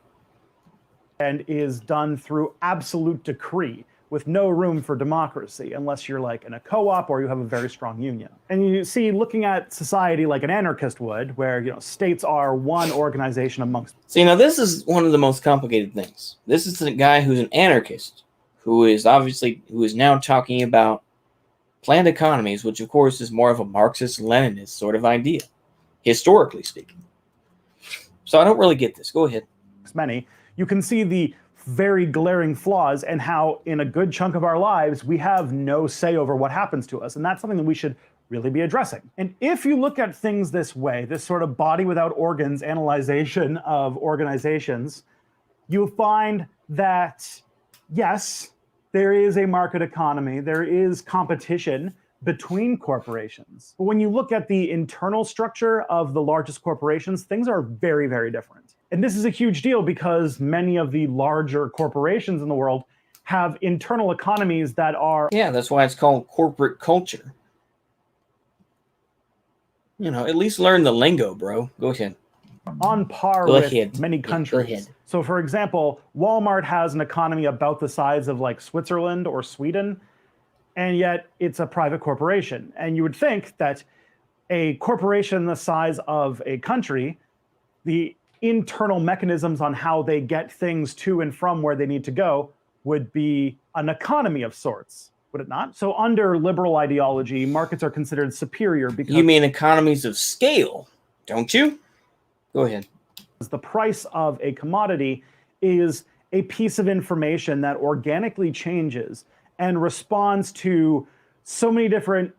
And is done through absolute decree, with no room for democracy unless you're like in a co-op or you have a very strong union. And you see, looking at society like an anarchist would, where states are one organization amongst. See, now this is one of the most complicated things. This is a guy who's an anarchist, who is now talking about planned economies, which of course is more of a Marxist-Leninist sort of idea, historically speaking. So I don't really get this. Go ahead. Many, you can see the very glaring flaws and how in a good chunk of our lives we have no say over what happens to us, and that's something that we should really be addressing. And if you look at things this way, this sort of body without organs analyzation of organizations, you'll find that yes, there is a market economy, there is competition between corporations. But when you look at the internal structure of the largest corporations, things are very, very different. And this is a huge deal because many of the larger corporations in the world have internal economies that are... Yeah, that's why it's called corporate culture. At least learn the lingo, bro. Go ahead. On par with many countries. Go ahead. So for example, Walmart has an economy about the size of like Switzerland or Sweden, and yet it's a private corporation. And you would think that a corporation the size of a country, the internal mechanisms on how they get things to and from where they need to go would be an economy of sorts, would it not? So under liberal ideology, markets are considered superior because... You mean economies of scale, don't you? Go ahead. The price of a commodity is a piece of information that organically changes and responds to so many different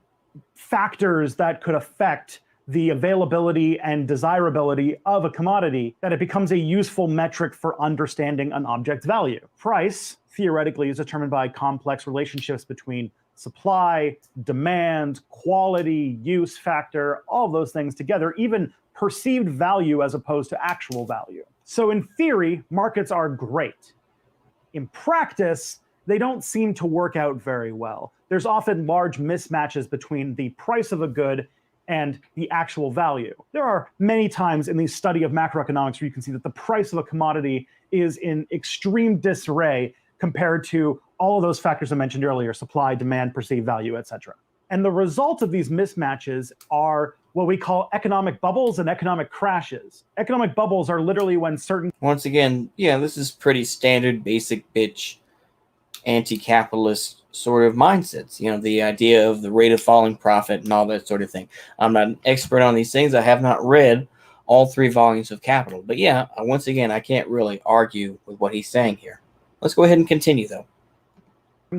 factors that could affect the availability and desirability of a commodity that it becomes a useful metric for understanding an object's value. Price, theoretically, is determined by complex relationships between supply, demand, quality, use factor, all those things together, even perceived value as opposed to actual value. So in theory, markets are great. In practice, they don't seem to work out very well. There's often large mismatches between the price of a good and the actual value. There are many times in the study of macroeconomics where you can see that the price of a commodity is in extreme disarray compared to all of those factors I mentioned earlier: supply, demand, perceived value, etc. And the result of these mismatches are what we call economic bubbles and economic crashes. Economic bubbles are literally when certain... Once again, yeah, this is pretty standard, basic bitch, anti-capitalist sort of mindsets. The idea of the rate of falling profit and all that sort of thing. I'm not an expert on these things. I have not read all 3 volumes of Capital. But yeah, once again, I can't really argue with what he's saying here. Let's go ahead and continue, though.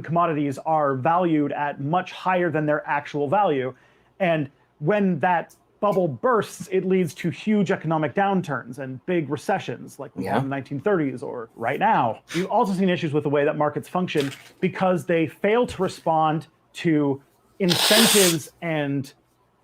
Commodities are valued at much higher than their actual value. And when that bubble bursts, it leads to huge economic downturns and big recessions like we had in the 1930s or right now. You've also seen issues with the way that markets function because they fail to respond to incentives and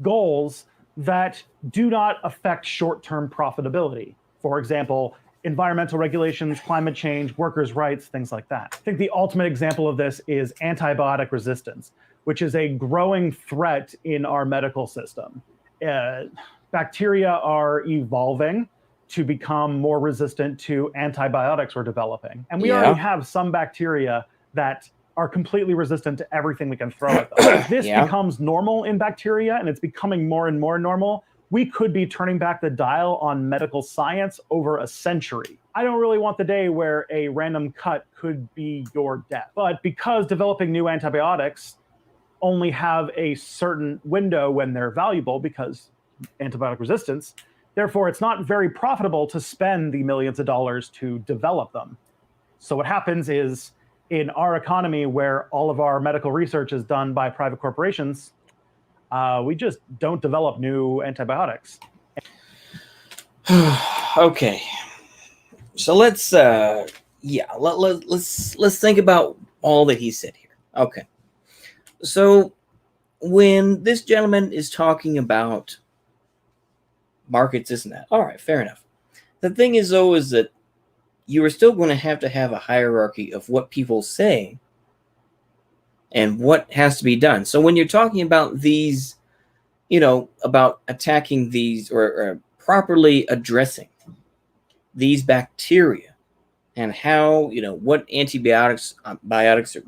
goals that do not affect short-term profitability. For example, environmental regulations, climate change, workers' rights, things like that. I think the ultimate example of this is antibiotic resistance, which is a growing threat in our medical system. Bacteria are evolving to become more resistant to antibiotics we're developing. And we already have some bacteria that are completely resistant to everything we can throw at them. If this becomes normal in bacteria, and it's becoming more and more normal, we could be turning back the dial on medical science over a century. I don't really want the day where a random cut could be your death. But because developing new antibiotics only have a certain window when they're valuable because antibiotic resistance, therefore it's not very profitable to spend the millions of dollars to develop them. So what happens is, in our economy where all of our medical research is done by private corporations, we just don't develop new antibiotics. Okay, so let's think about all that he said here. Okay, so when this gentleman is talking about markets, isn't that all right? Fair enough. The thing is, though, is that you are still going to have a hierarchy of what people say and what has to be done. So when you're talking about these, about attacking these or properly addressing these bacteria, and how, what antibiotics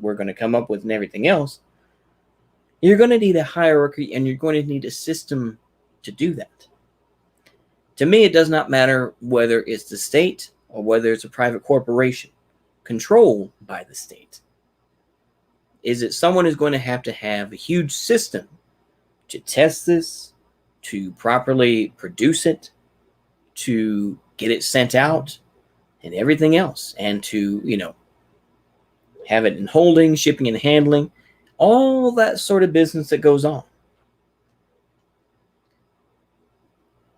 we're going to come up with and everything else, you're going to need a hierarchy and you're going to need a system to do that. To me, it does not matter whether it's the state or whether it's a private corporation controlled by the state. Is that someone is going to have a huge system to test this, to properly produce it, to get it sent out, and everything else, and to, have it in holding, shipping and handling, all that sort of business that goes on.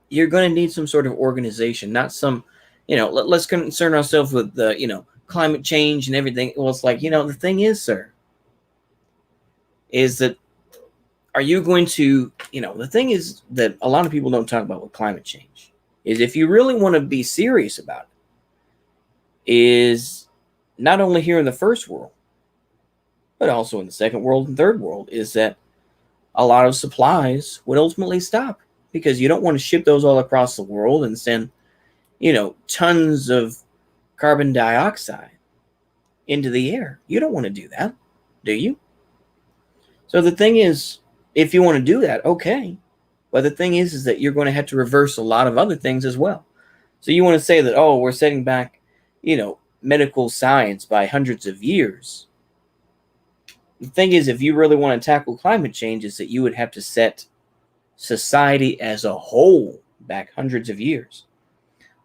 You're going to need some sort of organization, not some, let's concern ourselves with the, climate change and everything. Well, it's like, the thing is, sir, is that are you going to, the thing is that a lot of people don't talk about with climate change is if you really want to be serious about it, is not only here in the first world, but also in the second world and third world, is that a lot of supplies would ultimately stop because you don't want to ship those all across the world and send, tons of carbon dioxide into the air. You don't want to do that, do you? So the thing is, if you want to do that, okay. But the thing is that you're going to have to reverse a lot of other things as well. So you want to say that, oh, we're setting back, medical science by hundreds of years. The thing is, if you really want to tackle climate change, is that you would have to set society as a whole back hundreds of years.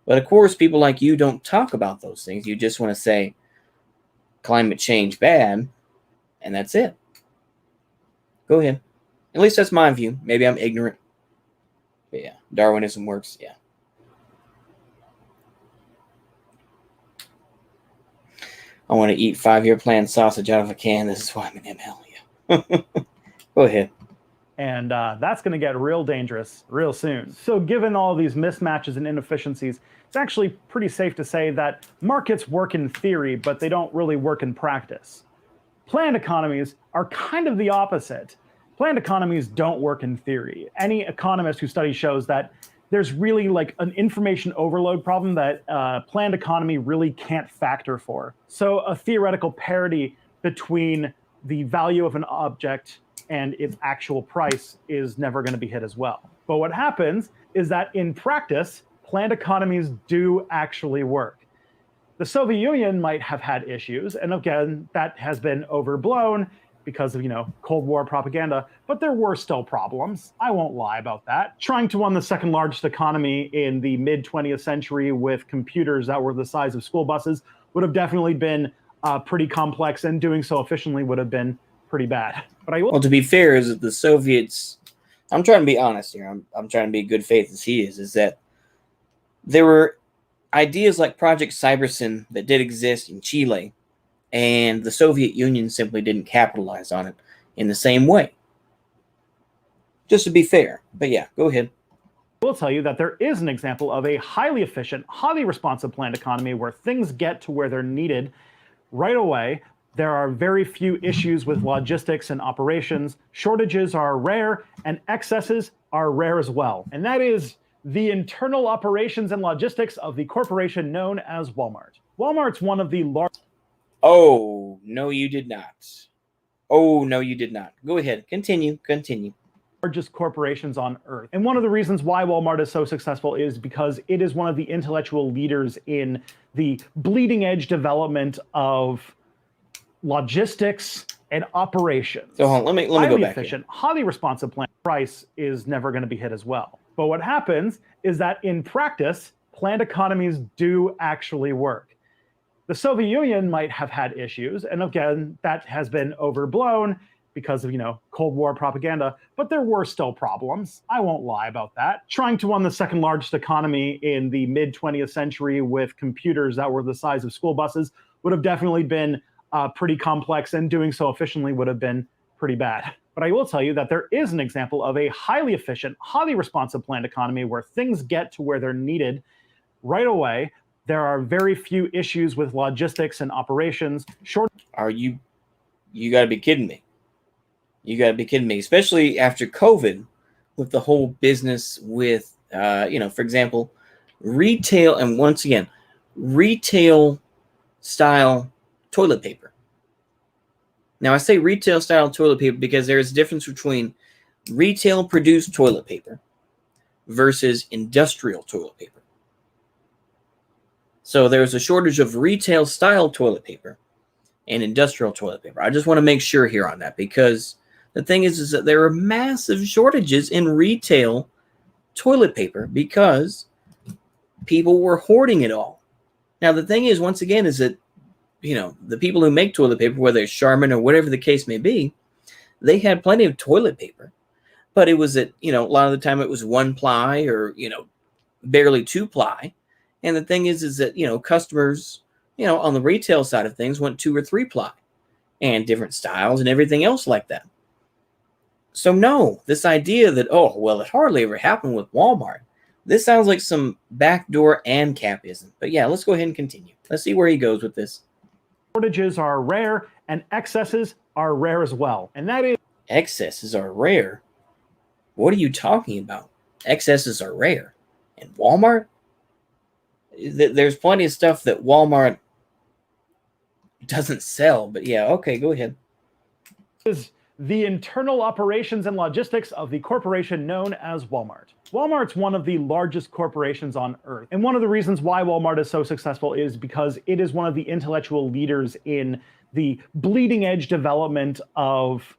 But of course, people like you don't talk about those things. You just want to say climate change bad, and that's it. Go ahead. At least that's my view. Maybe I'm ignorant. But yeah, Darwinism works. Yeah. I want to eat 5-year plan sausage out of a can. This is why I'm in ML. Yeah. Go ahead. And that's going to get real dangerous real soon. So given all these mismatches and inefficiencies, it's actually pretty safe to say that markets work in theory, but they don't really work in practice. Planned economies are kind of the opposite. Planned economies don't work in theory. Any economist who studies shows that there's really like an information overload problem that planned economy really can't factor for. So a theoretical parity between the value of an object and its actual price is never going to be hit as well. But what happens is that in practice, planned economies do actually work. The Soviet Union might have had issues, and again, that has been overblown because of, Cold War propaganda, but there were still problems. I won't lie about that. Trying to run the second largest economy in the mid-20th century with computers that were the size of school buses would have definitely been pretty complex, and doing so efficiently would have been pretty bad. But well, to be fair, is that the Soviets, I'm trying to be honest here, I'm trying to be good faith as he is that there were ideas like Project Cybersyn that did exist in Chile, and the Soviet Union simply didn't capitalize on it in the same way. Just to be fair. But yeah, go ahead. I will tell you that there is an example of a highly efficient, highly responsive planned economy where things get to where they're needed right away. There are very few issues with logistics and operations. Shortages are rare, and excesses are rare as well. And that is the internal operations and logistics of the corporation known as Walmart. Walmart's one of the largest... Oh, no, you did not. Oh, no, you did not. Go ahead. Continue. Largest corporations on earth. And one of the reasons why Walmart is so successful is because it is one of the intellectual leaders in the bleeding edge development of logistics and operations. So hold on, let me go back efficient, here. Highly responsive plan price is never going to be hit as well. But what happens is that in practice, planned economies do actually work. The Soviet Union might have had issues, and again, that has been overblown because of, Cold War propaganda, but there were still problems. I won't lie about that. Trying to run the second largest economy in the mid-20th century with computers that were the size of school buses would have definitely been pretty complex, and doing so efficiently would have been pretty bad. But I will tell you that there is an example of a highly efficient, highly responsive planned economy where things get to where they're needed right away. There are very few issues with logistics and operations. You got to be kidding me. You got to be kidding me, especially after COVID with the whole business with, for example, retail. And once again, retail style toilet paper. Now, I say retail style toilet paper because there is a difference between retail produced toilet paper versus industrial toilet paper. So there's a shortage of retail style toilet paper and industrial toilet paper. I just want to make sure here on that, because the thing is that there are massive shortages in retail toilet paper because people were hoarding it all. Now, the thing is, once again, is that, the people who make toilet paper, whether it's Charmin or whatever the case may be, they had plenty of toilet paper, but it was a lot of the time it was 1 ply or, barely 2 ply. And the thing is that, customers, on the retail side of things went 2 or 3 ply and different styles and everything else like that. So no, this idea that, it hardly ever happened with Walmart. This sounds like some backdoor ANCAPism. But yeah, let's go ahead and continue. Let's see where he goes with this. Shortages are rare and excesses are rare as well. And that is... Excesses are rare? What are you talking about? Excesses are rare. And Walmart? There's plenty of stuff that Walmart doesn't sell. But yeah, okay, go ahead. Is the internal operations and logistics of the corporation known as Walmart. Walmart's one of the largest corporations on earth. And one of the reasons why Walmart is so successful is because it is one of the intellectual leaders in the bleeding edge development of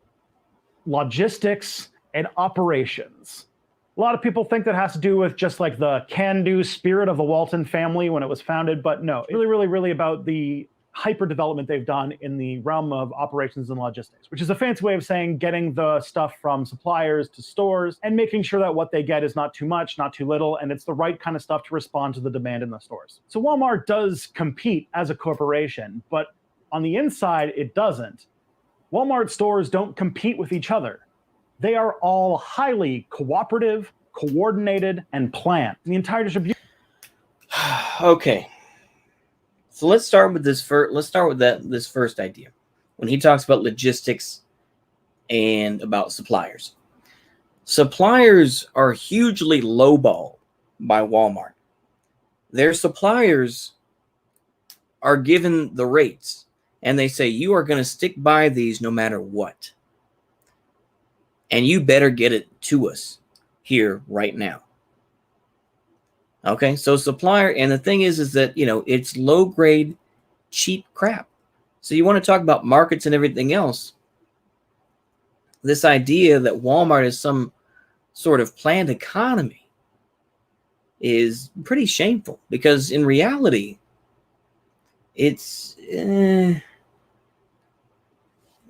logistics and operations. A lot of people think that has to do with just like the can-do spirit of the Walton family when it was founded, but no, it's really about the hyper development they've done in the realm of operations and logistics, which is a fancy way of saying getting the stuff from suppliers to stores and making sure that what they get is not too much, not too little, and it's the right kind of stuff to respond to the demand in the stores. So Walmart does compete as a corporation, but on the inside, it doesn't. Walmart stores don't compete with each other. They are all highly cooperative, coordinated, and planned. The entire distribution. Okay. So let's start with this first. Let's start with this first idea, when he talks about logistics and about suppliers. Suppliers are hugely lowballed by Walmart. Their suppliers are given the rates, and they say you are going to stick by these no matter what, and you better get it to us here right now. Okay, so supplier, and the thing is that, it's low grade, cheap crap. So you want to talk about markets and everything else. This idea that Walmart is some sort of planned economy is pretty shameful, because in reality, it's,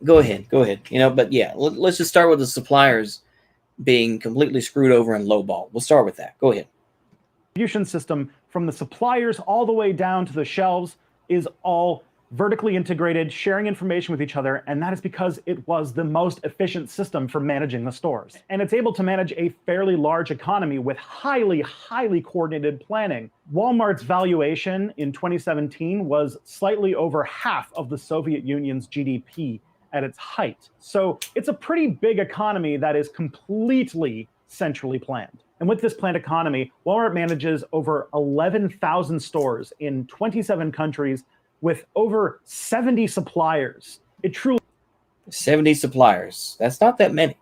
go ahead. But yeah, let's just start with the suppliers being completely screwed over and lowball. We'll start with that. Go ahead. Distribution system from the suppliers all the way down to the shelves is all vertically integrated, sharing information with each other, and that is because it was the most efficient system for managing the stores. And it's able to manage a fairly large economy with highly coordinated planning. Walmart's valuation in 2017 was slightly over half of the Soviet Union's GDP at its height. So it's a pretty big economy that is completely centrally planned. And with this planned economy, Walmart manages over 11,000 stores in 27 countries with over 70 suppliers. It truly... 70 suppliers. That's not that many.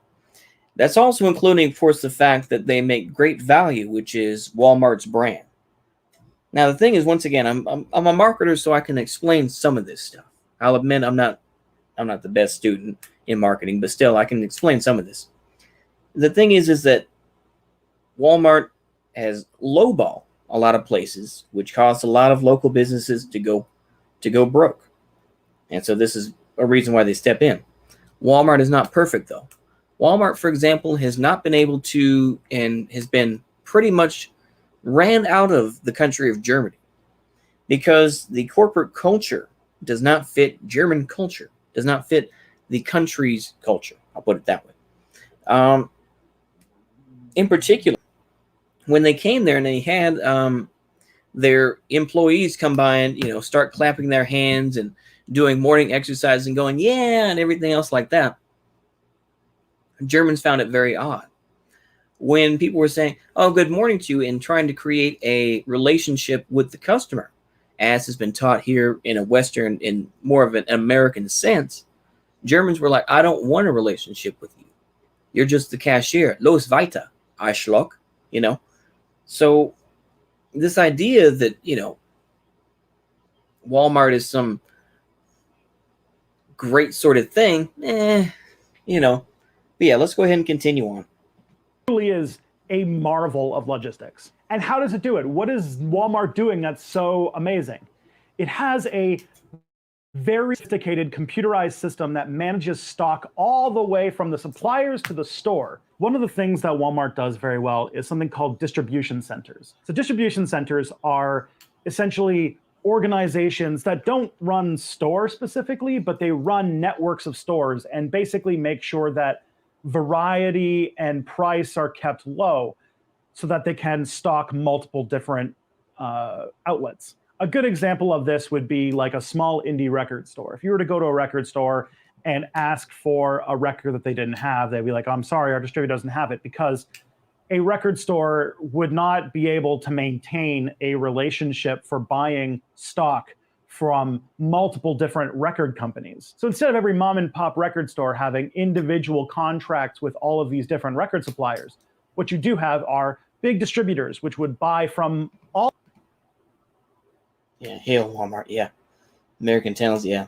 That's also including, of course, the fact that they make great value, which is Walmart's brand. Now, the thing is, once again, I'm a marketer, so I can explain some of this stuff. I'll admit I'm not the best student in marketing, but still, I can explain some of this. The thing is that Walmart has lowball a lot of places, which caused a lot of local businesses to go broke. And so this is a reason why they step in. Walmart is not perfect, though. Walmart, for example, has not been able to, and has been pretty much ran out of the country of Germany, because the corporate culture does not fit German culture, does not fit the country's culture. I'll put it that way. In particular, when they came there and they had their employees come by and, start clapping their hands and doing morning exercise and going, yeah, and everything else like that, Germans found it very odd. When people were saying, oh, good morning to you, and trying to create a relationship with the customer, as has been taught here in a Western, in more of an American sense, Germans were like, I don't want a relationship with you. You're just the cashier. Los weiter, Arschloch, you know? So this idea that, you know, Walmart is some great sort of thing, you know. But yeah, let's go ahead and continue on. It really is a marvel of logistics. And how does it do it? What is Walmart doing that's so amazing? It has a very sophisticated computerized system that manages stock all the way from the suppliers to the store. One of the things that Walmart does very well is something called distribution centers. So distribution centers are essentially organizations that don't run stores specifically, but they run networks of stores and basically make sure that variety and price are kept low so that they can stock multiple different outlets. A good example of this would be like a small indie record store. If you were to go to a record store and ask for a record that they didn't have, they'd be like, I'm sorry, our distributor doesn't have it, because a record store would not be able to maintain a relationship for buying stock from multiple different record companies. So instead of every mom and pop record store having individual contracts with all of these different record suppliers, what you do have are big distributors, which would buy from all. Yeah, hail Walmart, yeah. American Towns, yeah.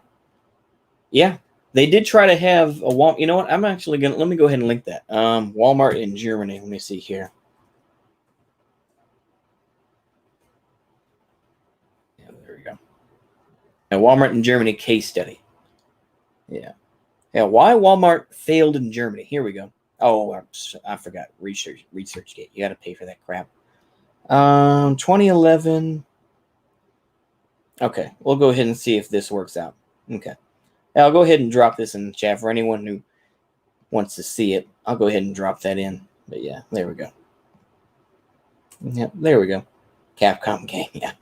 Yeah, they did try to have a Walmart. You know what? I'm actually going to, let me go ahead and link that. Walmart in Germany. Let me see here. Yeah, there we go. A Walmart in Germany case study. Yeah. Yeah, why Walmart failed in Germany. Here we go. Oh, I forgot. ResearchGate. You got to pay for that crap. 2011. Okay, we'll go ahead and see if this works out. Okay. I'll go ahead and drop this in the chat for anyone who wants to see it. I'll go ahead and drop that in. But yeah, there we go. Yep, there we go. Capcom game, yeah.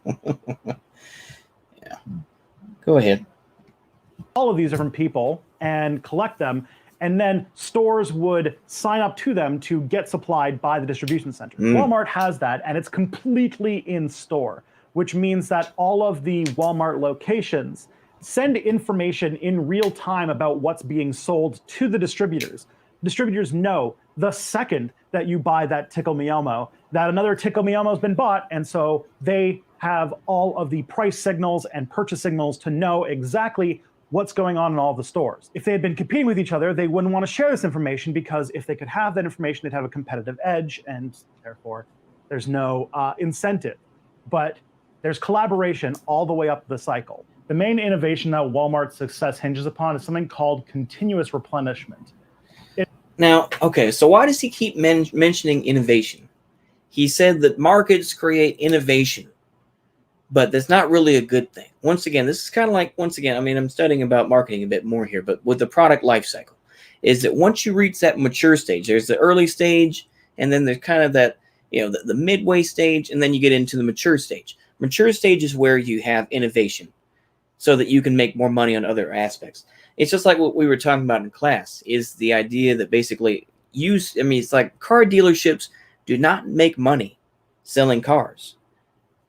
Yeah. Go ahead. All of these different people and collect them, and then stores would sign up to them to get supplied by the distribution center. Walmart has that, and it's completely in store, which means that all of the Walmart locations send information in real time about what's being sold to the distributors. Distributors know the second that you buy that Tickle Me Elmo that another Tickle Me Elmo has been bought, and so they have all of the price signals and purchase signals to know exactly what's going on in all the stores. If they had been competing with each other, they wouldn't want to share this information, because if they could have that information, they'd have a competitive edge, and therefore there's no incentive. But there's collaboration all the way up the cycle. The main innovation that Walmart's success hinges upon is something called continuous replenishment. Now, okay, so why does he keep mentioning innovation? He said that markets create innovation, but that's not really a good thing. Once again, this is kind of like, I mean, I'm studying about marketing a bit more here, but with the product life cycle, is that once you reach that mature stage, there's the early stage, and then there's kind of that, you know, the midway stage, and then you get into the mature stage. Mature stage is where you have innovation so that you can make more money on other aspects. It's just like what we were talking about in class, is the idea that basically it's like car dealerships do not make money selling cars.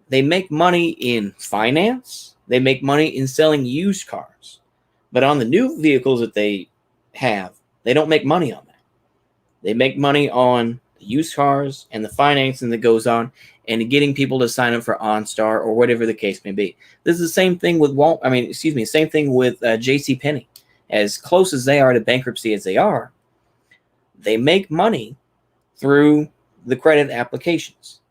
They make money in finance. They make money in selling used cars. But on the new vehicles that they have, they don't make money on that. They make money on the used cars and the financing that goes on, and getting people to sign up for OnStar or whatever the case may be. This is the same thing with same thing with JCPenney. As close as they are to bankruptcy as they are, they make money through the credit applications.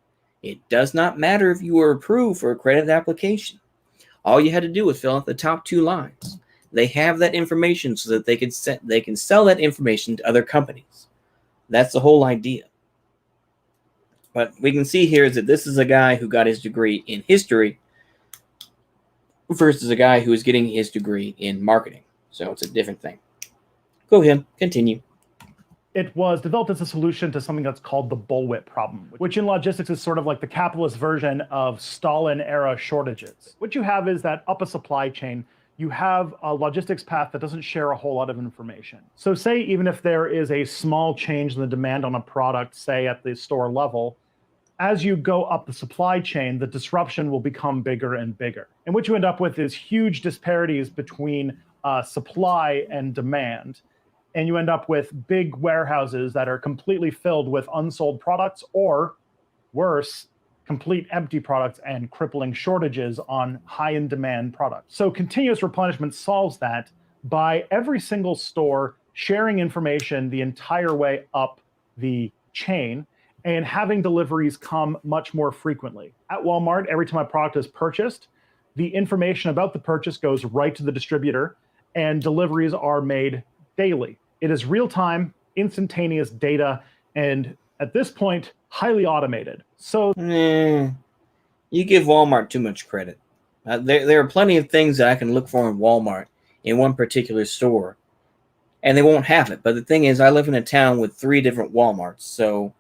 It does not matter if you were approved for a credit application. All you had to do was fill out the top 2 lines. They have that information so that they can sell that information to other companies. That's the whole idea. But we can see here is that this is a guy who got his degree in history versus a guy who is getting his degree in marketing. So it's a different thing. Go ahead, continue. It was developed as a solution to something that's called the bullwhip problem, which in logistics is sort of like the capitalist version of Stalin-era shortages. What you have is that up a supply chain, you have a logistics path that doesn't share a whole lot of information. So say even if there is a small change in the demand on a product, say at the store level, as you go up the supply chain, the disruption will become bigger and bigger. And what you end up with is huge disparities between supply and demand. And you end up with big warehouses that are completely filled with unsold products, or worse, complete empty products and crippling shortages on high-in-demand products. So continuous replenishment solves that by every single store sharing information the entire way up the chain and having deliveries come much more frequently. At Walmart, every time a product is purchased, the information about the purchase goes right to the distributor, and deliveries are made daily. It is real-time, instantaneous data, and at this point, highly automated. So you give Walmart too much credit. There are plenty of things that I can look for in Walmart in one particular store, and they won't have it. But the thing is, I live in a town with 3 different Walmarts, so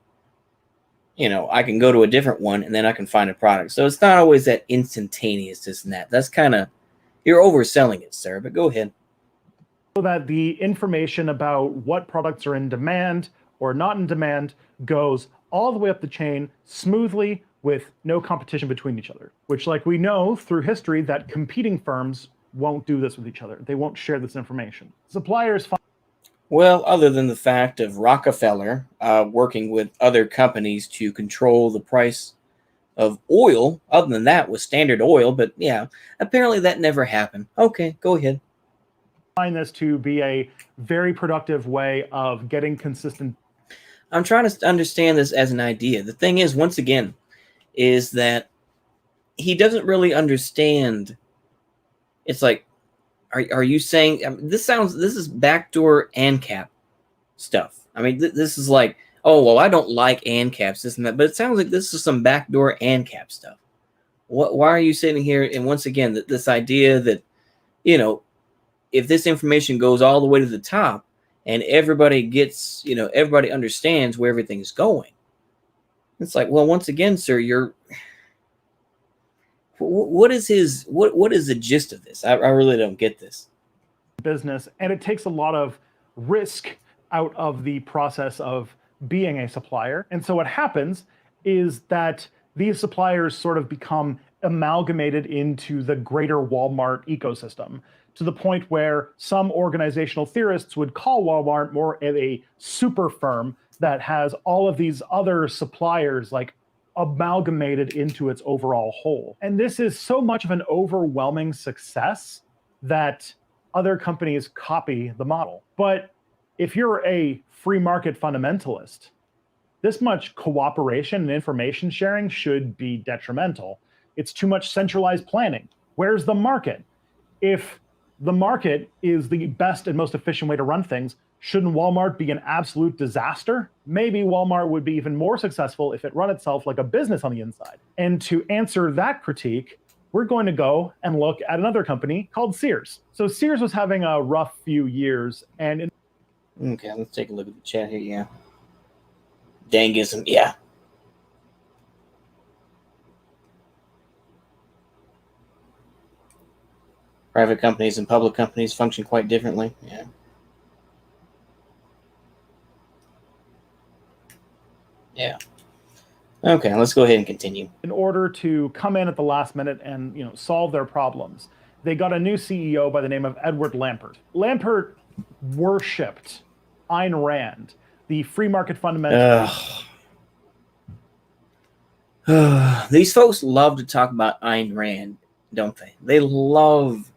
I can go to a different one and then I can find a product. So it's not always that instantaneous, this and that. That's kind of, you're overselling it, sir, but go ahead. So that the information about what products are in demand or not in demand goes all the way up the chain smoothly with no competition between each other, which, like we know through history, that competing firms won't do this with each other. They won't share this information. Suppliers find. Well, other than the fact of Rockefeller working with other companies to control the price of oil, other than that was Standard Oil, but yeah, apparently that never happened. Okay, go ahead. Find this to be a very productive way of getting consistent. I'm trying to understand this as an idea. The thing is, once again, is that he doesn't really understand. It's like, are you saying this is backdoor ANCAP stuff? I mean, this is like, oh, well, I don't like ANCAPs, this and that, but it sounds like this is some backdoor ANCAP stuff. Why are you sitting here? And once again, this idea that, if this information goes all the way to the top and everybody gets, everybody understands where everything is going. It's like, well, once again, sir, what is the gist of this? I really don't get this. Business, and it takes a lot of risk out of the process of being a supplier. And so what happens is that these suppliers sort of become amalgamated into the greater Walmart ecosystem, to the point where some organizational theorists would call Walmart more of a super firm that has all of these other suppliers like amalgamated into its overall whole. And this is so much of an overwhelming success that other companies copy the model. But if you're a free market fundamentalist, this much cooperation and information sharing should be detrimental. It's too much centralized planning. Where's the market? If the market is the best and most efficient way to run things, shouldn't Walmart be an absolute disaster? Maybe Walmart would be even more successful if it run itself like a business on the inside. And to answer that critique, we're going to go and look at another company called Sears. So Sears was having a rough few years, and okay, let's take a look at the chat here. Yeah, Dangism. Yeah. Private companies and public companies function quite differently. Yeah. Yeah. Okay, let's go ahead and continue. In order to come in at the last minute and solve their problems, they got a new CEO by the name of Edward Lampert. Lampert worshipped Ayn Rand, the free market fundamentalist. These folks love to talk about Ayn Rand, don't they? They love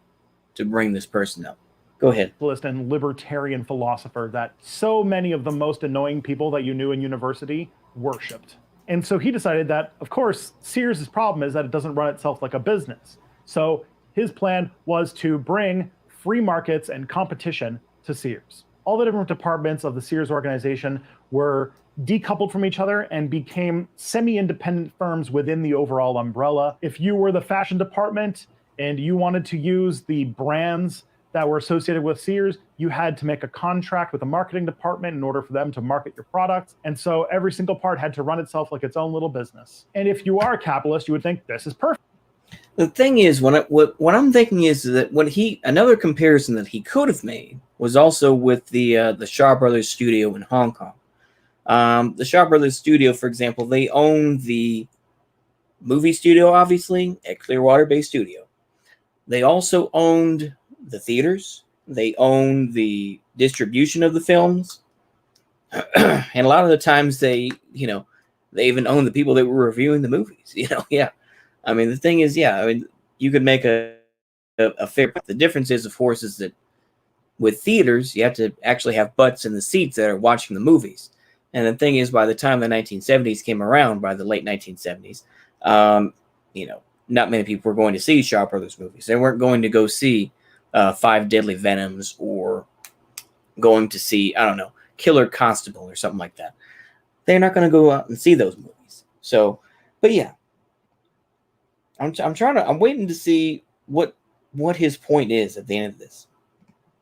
to bring this person up. Go ahead. And libertarian philosopher that so many of the most annoying people that you knew in university worshipped. And so he decided that, of course, Sears' problem is that it doesn't run itself like a business. So his plan was to bring free markets and competition to Sears. All the different departments of the Sears organization were decoupled from each other and became semi-independent firms within the overall umbrella. If you were the fashion department and you wanted to use the brands that were associated with Sears, you had to make a contract with the marketing department in order for them to market your products. And so every single part had to run itself like its own little business. And if you are a capitalist, you would think this is perfect. The thing is, what I'm thinking is that another comparison that he could have made was also with the Shaw Brothers studio in Hong Kong. The Shaw Brothers studio, for example, they own the movie studio, obviously, at Clearwater Bay Studio. They also owned the theaters. They owned the distribution of the films. And a lot of the times they even own the people that were reviewing the movies, yeah. I mean, the thing is, yeah, I mean, you could make a fair, the difference is, of course, is that with theaters, you have to actually have butts in the seats that are watching the movies. And the thing is, by the time the 1970s came around, by the late 1970s, not many people were going to see Shaw Brothers movies. They weren't going to go see Five Deadly Venoms or going to see, I don't know, Killer Constable or something like that. They're not going to go out and see those movies. So, but yeah, I'm waiting to see what his point is at the end of this.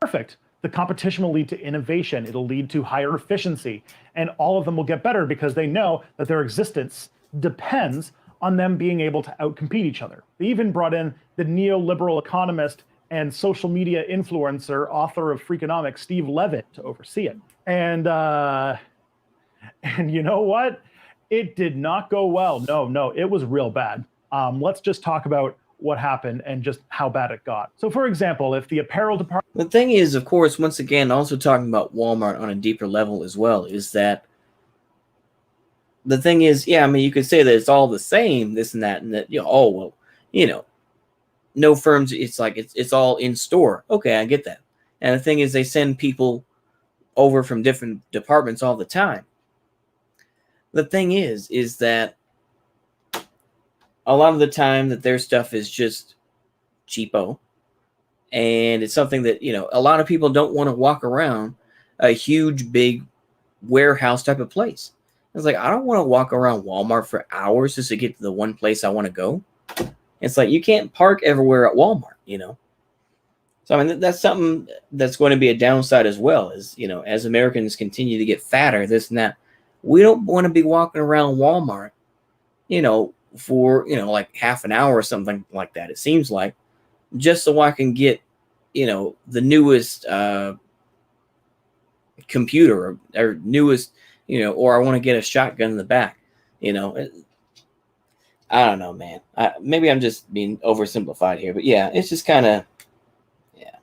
Perfect. The competition will lead to innovation. It'll lead to higher efficiency, and all of them will get better because they know that their existence depends on them being able to outcompete each other. They even brought in the neoliberal economist and social media influencer, author of Freakonomics, Steve Levitt, to oversee it. And you know what? It did not go well. No, it was real bad. Let's just talk about what happened and just how bad it got. So, for example, if the apparel department... The thing is, of course, once again, also talking about Walmart on a deeper level as well, is that the thing is, yeah, I mean, you could say that it's all the same, this and that, no firms, it's like it's all in store. Okay, I get that. And the thing is, they send people over from different departments all the time. The thing is that a lot of the time that their stuff is just cheapo, and it's something that, a lot of people don't want to walk around a huge, big warehouse type of place. It's like, I don't want to walk around Walmart for hours just to get to the one place I want to go. It's like, you can't park everywhere at Walmart, So, I mean, that's something that's going to be a downside as well, is, as Americans continue to get fatter, this and that, we don't want to be walking around Walmart, for, like half an hour or something like that. It seems like, just so I can get, the newest computer or newest, or I want to get a shotgun in the back, I don't know, man. Maybe I'm just being oversimplified here, but yeah, it's just kind of, yeah.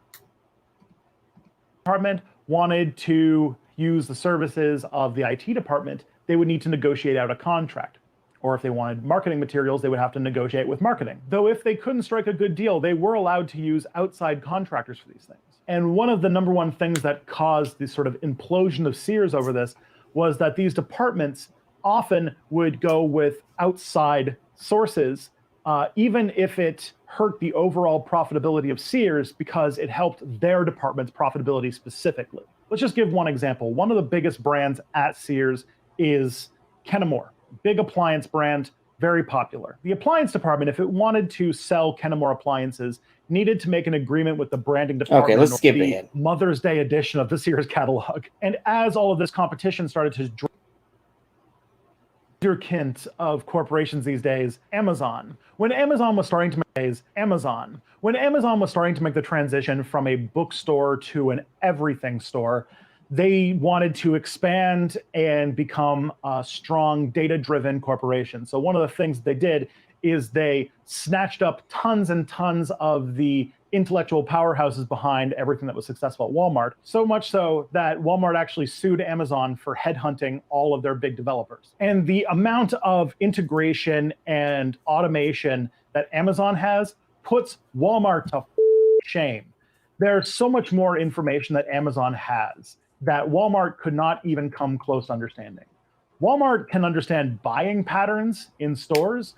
Department wanted to use the services of the IT department, they would need to negotiate out a contract. Or if they wanted marketing materials, they would have to negotiate with marketing. Though if they couldn't strike a good deal, they were allowed to use outside contractors for these things. And one of the number one things that caused this sort of implosion of Sears over this was that these departments often would go with outside sources, even if it hurt the overall profitability of Sears, because it helped their department's profitability specifically. Let's just give one example. One of the biggest brands at Sears is Kenmore. Big appliance brand, very popular. The appliance department, if it wanted to sell Kenmore appliances, needed to make an agreement with the branding department. Okay, let's skip ahead. Mother's Day edition of the Sears catalog. And as all of this competition started to draw kind of corporations these days, Amazon. When Amazon was starting to make the transition from a bookstore to an everything store, they wanted to expand and become a strong data-driven corporation. So one of the things they did is they snatched up tons and tons of the intellectual powerhouses behind everything that was successful at Walmart, so much so that Walmart actually sued Amazon for headhunting all of their big developers. And the amount of integration and automation that Amazon has puts Walmart to shame. There's so much more information that Amazon has that Walmart could not even come close to understanding. Walmart can understand buying patterns in stores.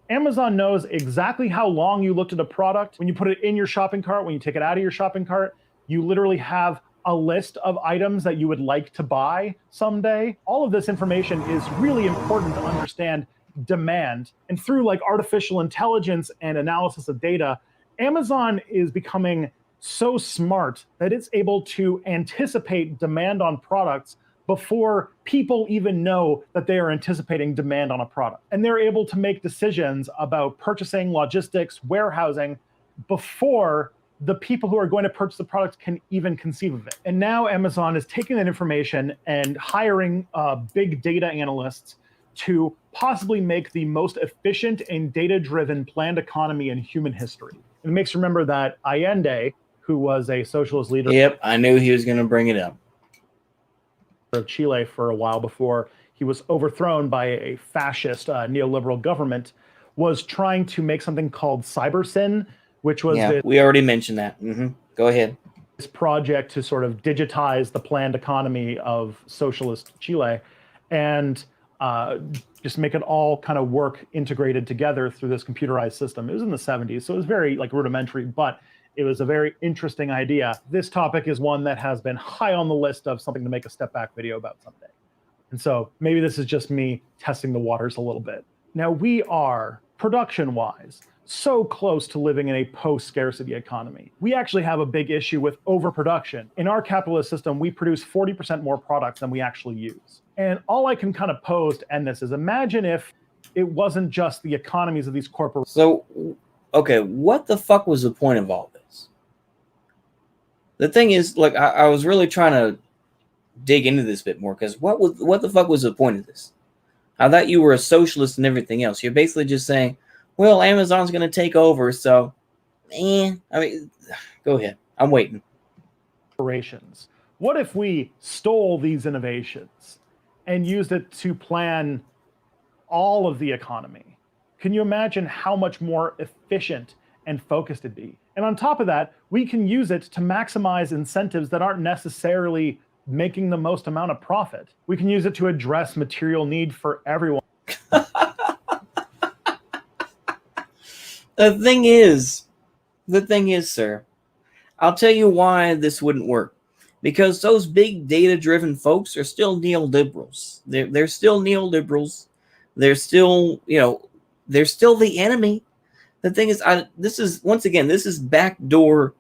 Amazon knows exactly how long you looked at a product. When you put it in your shopping cart, when you take it out of your shopping cart, you literally have a list of items that you would like to buy someday. All of this information is really important to understand demand. And through like artificial intelligence and analysis of data, Amazon is becoming so smart that it's able to anticipate demand on products before people even know that they are anticipating demand on a product. And they're able to make decisions about purchasing, logistics, warehousing before the people who are going to purchase the product can even conceive of it. And now Amazon is taking that information and hiring big data analysts to possibly make the most efficient and data-driven planned economy in human history. It makes you remember that Allende, who was a socialist leader. Yep, I knew he was going to bring it up. Of Chile for a while before he was overthrown by a fascist neoliberal government, was trying to make something called CyberSyn, which was we already mentioned that. Go ahead. This project to sort of digitize the planned economy of socialist Chile and just make it all kind of work integrated together through this computerized system. It was in the 70s, so it was very like rudimentary, but it was a very interesting idea. This topic is one that has been high on the list of something to make a step back video about someday. And so maybe this is just me testing the waters a little bit. Now we are, production-wise, so close to living in a post-scarcity economy. We actually have a big issue with overproduction. In our capitalist system, we produce 40% more products than we actually use. And all I can kind of pose to end this is imagine if it wasn't just the economies of these corporations. So, okay, what the fuck was the point of all this? The thing is, like, I was really trying to dig into this a bit more, because what the fuck was the point of this? I thought you were a socialist and everything else. You're basically just saying, well, Amazon's going to take over, so, I mean, go ahead. I'm waiting. What if we stole these innovations and used it to plan all of the economy? Can you imagine how much more efficient and focused it'd be? And on top of that, we can use it to maximize incentives that aren't necessarily making the most amount of profit. We can use it to address material need for everyone. The thing is, sir, I'll tell you why this wouldn't work. Because those big data-driven folks are still neoliberals. They're still neoliberals. They're still, they're still the enemy. The thing is, this is backdoor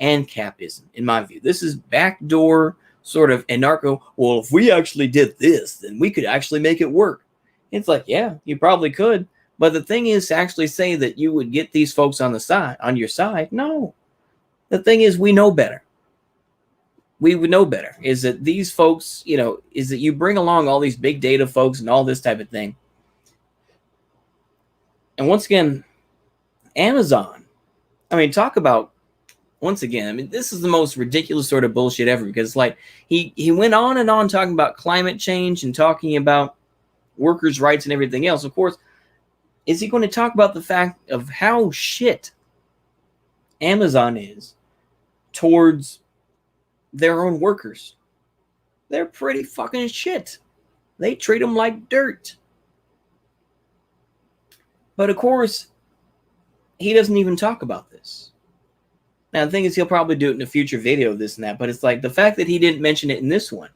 ANCAPism, in my view. This is backdoor sort of anarcho. Well, if we actually did this, then we could actually make it work. It's like, yeah, you probably could. But the thing is to actually say that you would get these folks on your side. No. The thing is, we know better. We would know better. Is that these folks, is that you bring along all these big data folks and all this type of thing. And once again, Amazon, talk about, once again, this is the most ridiculous sort of bullshit ever, because like he went on and on talking about climate change and talking about workers' rights and everything else. Of course, is he going to talk about the fact of how shit Amazon is towards their own workers? They're pretty fucking shit. They treat them like dirt. But of course, he doesn't even talk about this. Now, the thing is, he'll probably do it in a future video, this and that, but it's like the fact that he didn't mention it in this one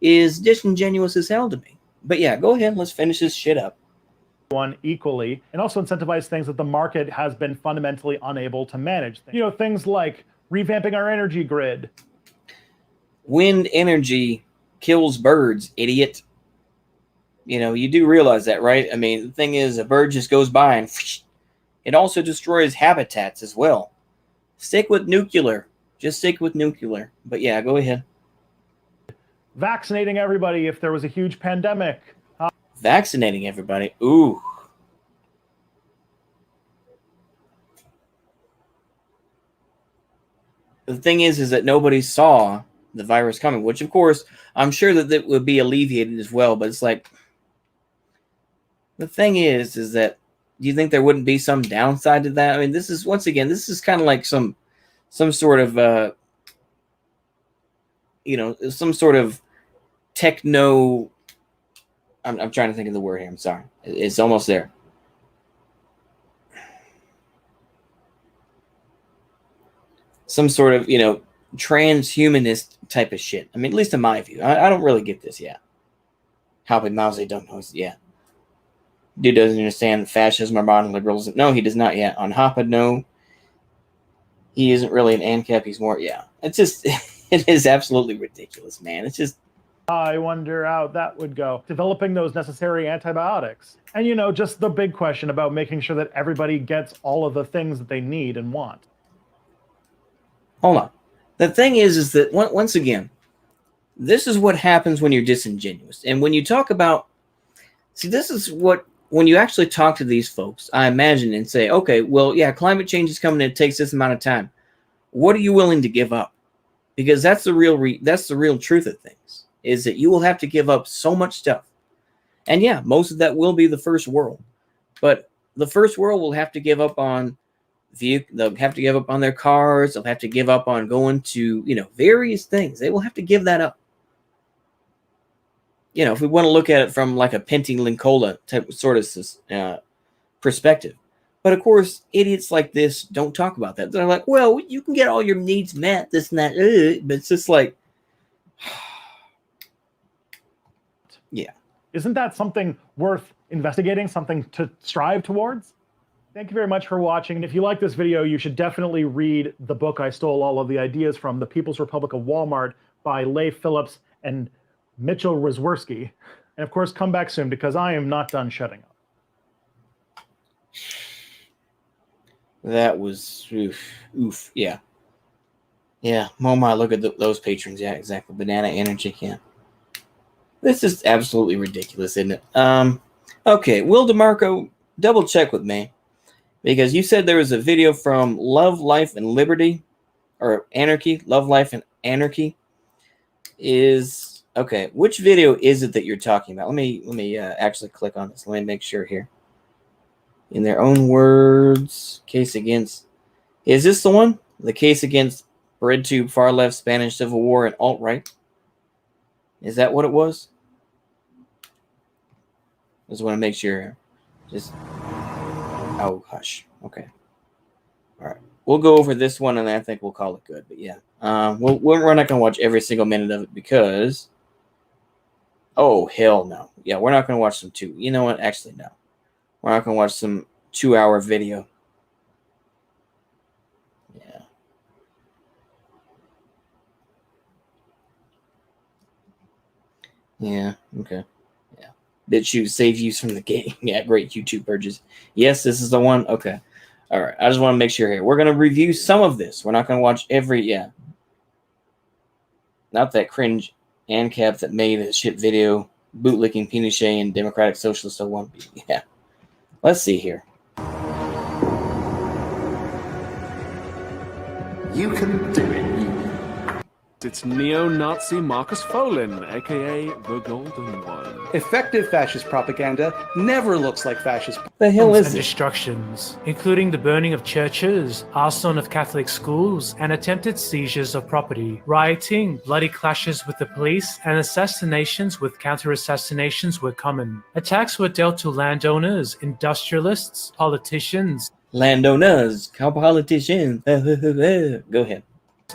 is disingenuous as hell to me. But yeah, go ahead. Let's finish this shit up. One equally, and also incentivize things that the market has been fundamentally unable to manage. Things like revamping our energy grid. Wind energy kills birds, idiot. You do realize that, right? The thing is, a bird just goes by and it also destroys habitats as well. Stick with nuclear. Just stick with nuclear. But yeah, go ahead. Vaccinating everybody if there was a huge pandemic. Vaccinating everybody. Ooh. The thing is that nobody saw the virus coming, which of course I'm sure that would be alleviated as well. But it's like, the thing is that, do you think there wouldn't be some downside to that? This is, once again, this is kind of like some sort of some sort of techno. I'm trying to think of the word here. I'm sorry. It's almost there. Some sort of, transhumanist type of shit. At least in my view. I don't really get this yet. How big Mao Zedong knows yet. Dude doesn't understand fascism or modern liberalism. No, he does not yet. On Hoppe, no. He isn't really an ANCAP. He's more, yeah. It's just, it is absolutely ridiculous, man. It's just. I wonder how that would go. Developing those necessary antibiotics. And, just the big question about making sure that everybody gets all of the things that they need and want. hold on. The thing is that once again, this is what happens when you're disingenuous. And when you talk about, see, this is what, when you actually talk to these folks, I imagine, and say, okay, well, yeah, climate change is coming and it takes this amount of time. What are you willing to give up? Because that's the real truth of things, is that you will have to give up so much stuff. And yeah, most of that will be the first world. But the first world will have to give up on they'll have to give up on their cars. They'll have to give up on going to, various things. They will have to give that up. If we want to look at it from like a Penty-Linkola type sort of perspective. But of course, idiots like this don't talk about that. They're like, well, you can get all your needs met, this and that. But it's just like, yeah. Isn't that something worth investigating, something to strive towards? Thank you very much for watching. And if you like this video, you should definitely read the book I stole all of the ideas from, The People's Republic of Walmart by Leif Phillips and Mitchell Rosworski. And of course, come back soon because I am not done shutting up. That was, oof, yeah. Yeah, oh my, look at those patrons. Yeah, exactly. Banana Energy, yeah. This is absolutely ridiculous, isn't it? Okay, Will DeMarco, double check with me. Because you said there was a video from Love, Life, and Liberty, or Anarchy. Love, Life, and Anarchy is, okay, which video is it that you're talking about? Let me actually click on this. Let me make sure here. In their own words, case against, is this the one? The case against BreadTube, far left, Spanish Civil War, and alt-right? Is that what it was? Just want to make sure. Oh, hush. Okay. All right. We'll go over this one, and I think we'll call it good. But yeah, we're not going to watch every single minute of it because, oh, hell no. Yeah, we're not going to watch some two. You know what? Actually, no. We're not going to watch some 2-hour video. Yeah. Yeah, okay. Yeah. BitChute save views from the game. Yeah, great YouTube purchase. Yes, this is the one. Okay. All right. I just want to make sure here. We're going to review some of this. We're not going to watch every, yeah. Not that cringe ANCAP that made a shit video bootlicking Pinochet and Democratic Socialists of one. Yeah. Let's see here. You can do it. It's neo-Nazi Marcus Folin, aka the Golden One. Effective fascist propaganda never looks like fascist. The hell is and it? destructions, including the burning of churches, arson of Catholic schools, and attempted seizures of property, rioting, bloody clashes with the police, and assassinations with counter-assassinations were common. Attacks were dealt to landowners, industrialists, politicians, Landowners, politicians. Go ahead.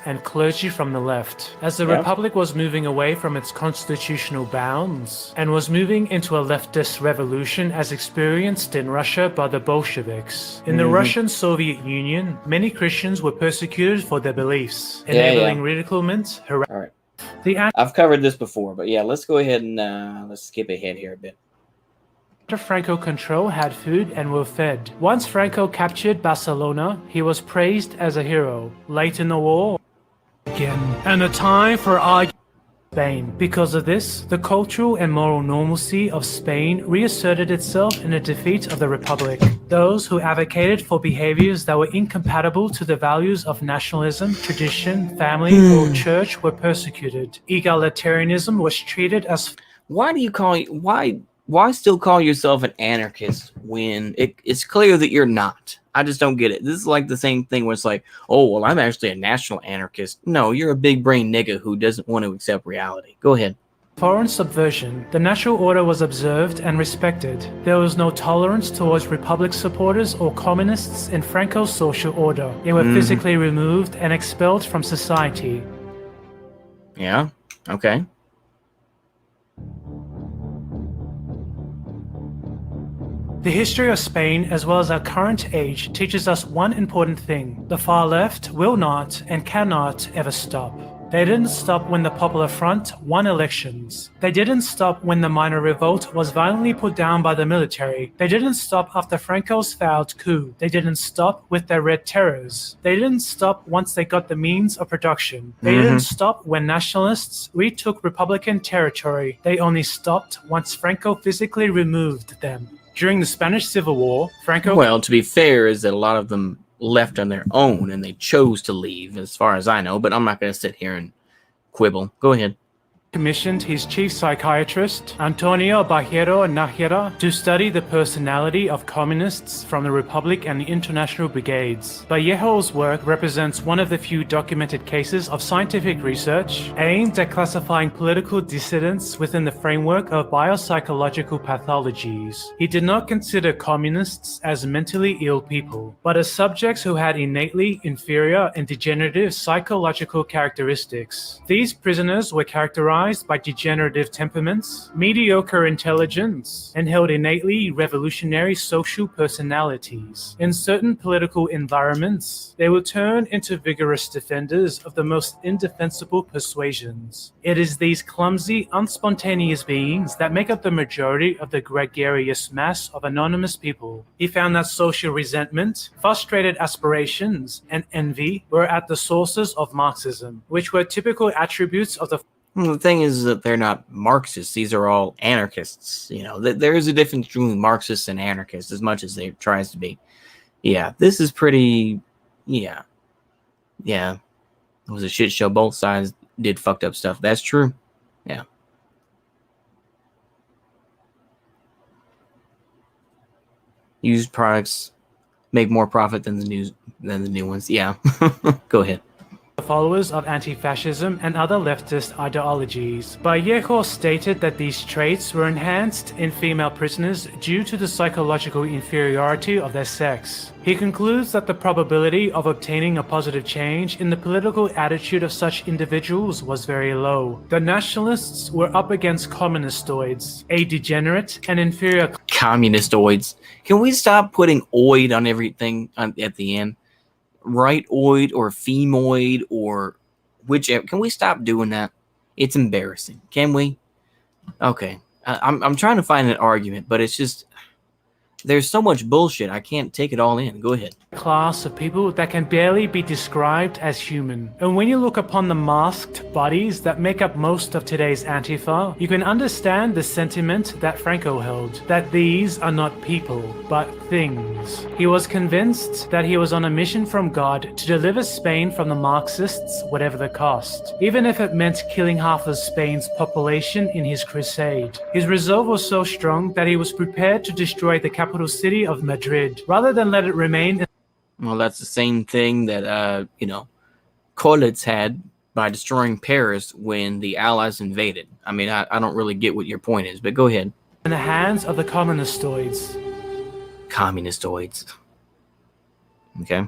and clergy from the left. As the Republic was moving away from its constitutional bounds and was moving into a leftist revolution as experienced in Russia by the Bolsheviks. In the Russian Soviet Union, many Christians were persecuted for their beliefs, enabling ridiculement, All right. I've covered this before, but yeah, let's go ahead and let's skip ahead here a bit. After Franco control had food and were fed. Once Franco captured Barcelona, he was praised as a hero. Late in the war, again, and a time for Spain. Because of this, the cultural and moral normalcy of Spain reasserted itself in the defeat of the Republic. Those who advocated for behaviors that were incompatible to the values of nationalism, tradition, family, or church were persecuted. Egalitarianism was treated as... Why still call yourself an anarchist when it's clear that you're not? I just don't get it. This is like the same thing where it's like, oh, well, I'm actually a national anarchist. No, you're a big brain nigga who doesn't want to accept reality. Go ahead. Foreign subversion. The natural order was observed and respected. There was no tolerance towards Republic supporters or communists in Franco's social order. They were physically removed and expelled from society. Yeah, okay. The history of Spain, as well as our current age, teaches us one important thing. The far left will not and cannot ever stop. They didn't stop when the Popular Front won elections. They didn't stop when the minor revolt was violently put down by the military. They didn't stop after Franco's failed coup. They didn't stop with their Red Terrors. They didn't stop once they got the means of production. They didn't stop when nationalists retook Republican territory. They only stopped once Franco physically removed them. During the Spanish Civil War, Franco... Well, to be fair, is that a lot of them left on their own and they chose to leave, as far as I know, but I'm not going to sit here and quibble. Go ahead. Commissioned his chief psychiatrist, Antonio Bajero Nájera, to study the personality of communists from the Republic and the International Brigades. Vallejo's work represents one of the few documented cases of scientific research aimed at classifying political dissidents within the framework of biopsychological pathologies. He did not consider communists as mentally ill people, but as subjects who had innately inferior and degenerative psychological characteristics. These prisoners were characterized by degenerative temperaments, mediocre intelligence, and held innately revolutionary social personalities. In certain political environments, they will turn into vigorous defenders of the most indefensible persuasions. It is these clumsy, unspontaneous beings that make up the majority of the gregarious mass of anonymous people. He found that social resentment, frustrated aspirations, and envy were at the sources of Marxism, which were typical attributes of the... Well, the thing is that they're not Marxists. These are all anarchists. You know, there is a difference between Marxists and anarchists as much as they tries to be. Yeah, this is pretty... Yeah. Yeah. It was a shit show. Both sides did fucked up stuff. That's true. Yeah. Used products make more profit than the new ones. Yeah. Go ahead. Followers of anti-fascism and other leftist ideologies. Vallejo stated that these traits were enhanced in female prisoners due to the psychological inferiority of their sex. He concludes that the probability of obtaining a positive change in the political attitude of such individuals was very low. The nationalists were up against communistoids, a degenerate and inferior... Communistoids. Can we stop putting oid on everything at the end? Rightoid or femoid or whichever. Can we stop doing that? It's embarrassing. Can we? Okay. I'm trying to find an argument, but it's just there's so much bullshit. I can't take it all in. Go ahead. Class of people that can barely be described as human. And when you look upon the masked bodies that make up most of today's Antifa, you can understand the sentiment that Franco held, that these are not people, but things. He was convinced that he was on a mission from God to deliver Spain from the Marxists, whatever the cost, even if it meant killing half of Spain's population in his crusade. His resolve was so strong that he was prepared to destroy the capital city of Madrid, rather than let it remain. Well, that's the same thing that, Collitz had by destroying Paris when the Allies invaded. I mean, I don't really get what your point is, but go ahead. In the hands of the communistoids. Communistoids. Okay.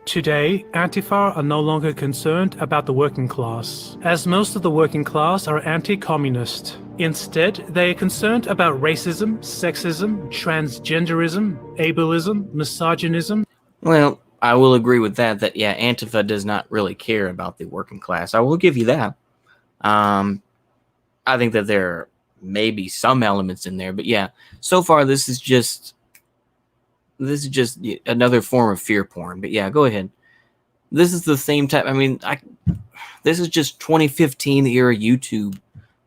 Today, Antifa are no longer concerned about the working class, as most of the working class are anti-communist. Instead, they are concerned about racism, sexism, transgenderism, ableism, misogynism. Well, I will agree with that, yeah, Antifa does not really care about the working class. I will give you that. I think that there may be some elements in there, but yeah, so far this is just another form of fear porn. But yeah, go ahead. This is the same type. I mean, this is just 2015 era YouTube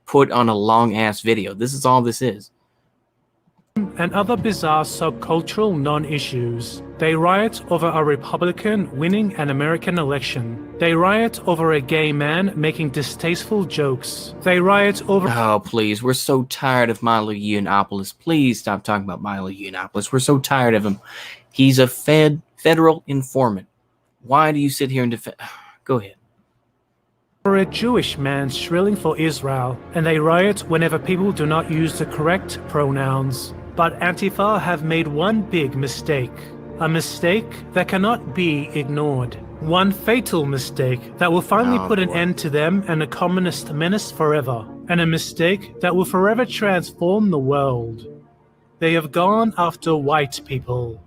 put on a long ass video. This is all this is. And other bizarre subcultural non-issues. They riot over a Republican winning an American election. They riot over a gay man making distasteful jokes. They riot over... Oh, please. We're so tired of Milo Yiannopoulos. Please stop talking about Milo Yiannopoulos. We're so tired of him. He's a federal informant. Why do you sit here and defend... Go ahead. For a Jewish man shrilling for Israel, and they riot whenever people do not use the correct pronouns. But Antifa have made one big mistake. A mistake that cannot be ignored. One fatal mistake that will finally put an end to them and a communist menace forever. And a mistake that will forever transform the world. They have gone after white people.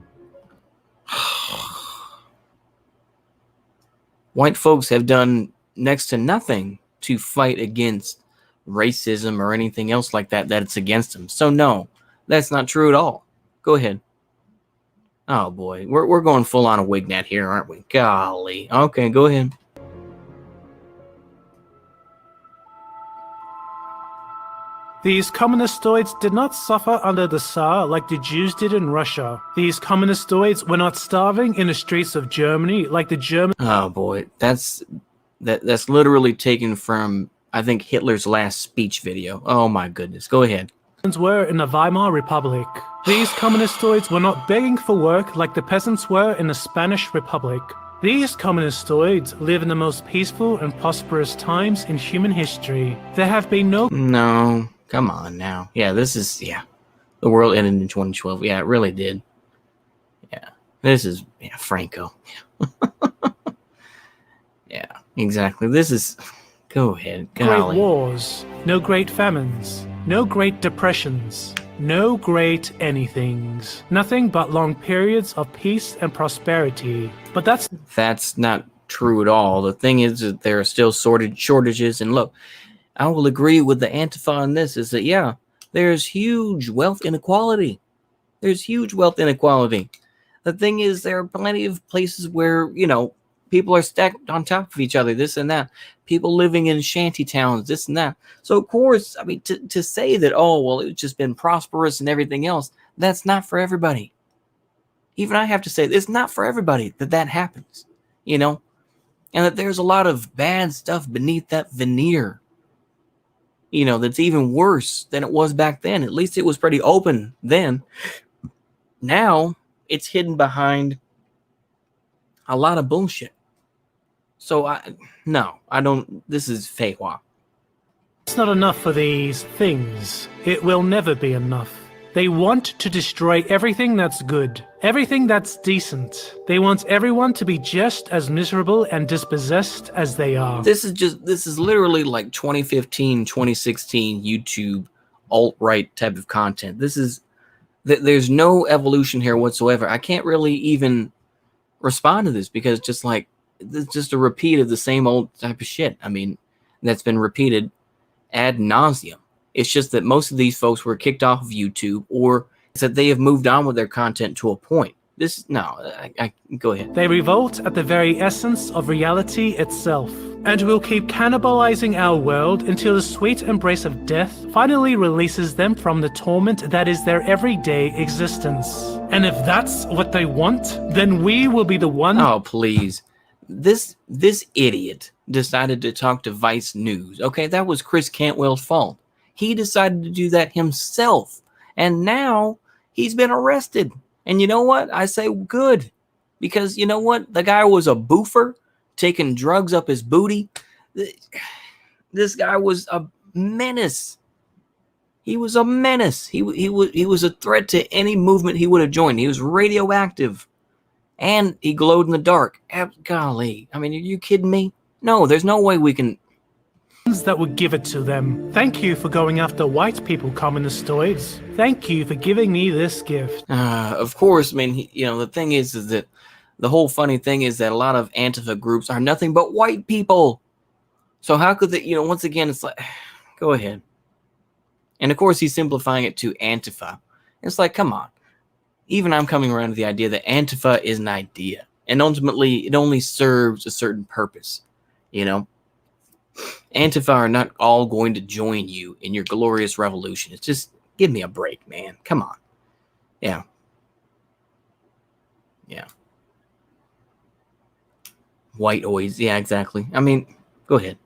white folks have done next to nothing to fight against racism or anything else like that it's against them. So no, that's not true at all. Go ahead. Oh boy, we're going full on a Wignat here, aren't we? Golly. Okay, go ahead. These communistoids did not suffer under the Tsar like the Jews did in Russia. These communistoids were not starving in the streets of Germany like the Germans. Oh boy, that's literally taken from, I think, Hitler's last speech video. Oh my goodness, go ahead. Were in the Weimar Republic. These communistoids were not begging for work like the peasants were in the Spanish Republic. These communistoids live in the most peaceful and prosperous times in human history. There have been No, come on now. Yeah, the world ended in 2012. Yeah, it really did. Yeah, this is Franco. Yeah, exactly. This is, go ahead. Golly. Great wars, no great famines, no great depressions, no great anythings. Nothing but long periods of peace and prosperity. But that's not true at all. The thing is that there are still shortages. And look, I will agree with the Antifa on this, is that, there's huge wealth inequality. There's huge wealth inequality. The thing is, there are plenty of places where, people are stacked on top of each other, this and that. People living in shanty towns, this and that. So, of course, I mean, to say that, it's just been prosperous and everything else, that's not for everybody. Even I have to say, it's not for everybody that happens, and that there's a lot of bad stuff beneath that veneer, that's even worse than it was back then. At least it was pretty open then. Now, it's hidden behind a lot of bullshit. So I don't. This is Feiwa. It's not enough for these things. It will never be enough. They want to destroy everything that's good, everything that's decent. They want everyone to be just as miserable and dispossessed as they are. This is literally like 2015, 2016 YouTube alt-right type of content. There's no evolution here whatsoever. I can't really even respond to this because it's just a repeat of the same old type of shit. I mean, that's been repeated ad nauseum. It's just that most of these folks were kicked off of YouTube, or it's that they have moved on with their content to a point. I go ahead. They revolt at the very essence of reality itself, and will keep cannibalizing our world until the sweet embrace of death finally releases them from the torment that is their everyday existence. And if that's what they want, then we will be the one. Oh, please. This idiot decided to talk to Vice News. Okay, that was Chris Cantwell's fault. He decided to do that himself. And now he's been arrested. And you know what? I say good. Because you know what? The guy was a boofer, taking drugs up his booty. This guy was a menace. He was a menace. He was a threat to any movement he would have joined. He was radioactive. And he glowed in the dark. Golly. I mean, are you kidding me? No, there's no way we can... that would give it to them. Thank you for going after white people, communistoids. Thank you for giving me this gift. Of course, I mean, the thing is that the whole funny thing is that a lot of Antifa groups are nothing but white people. So how could they, once again, it's like, go ahead. And of course, he's simplifying it to Antifa. It's like, come on. Even I'm coming around to the idea that Antifa is an idea. And ultimately, it only serves a certain purpose, Antifa are not all going to join you in your glorious revolution. It's just, give me a break, man. Come on. Yeah. White oys. Yeah, exactly. I mean, go ahead.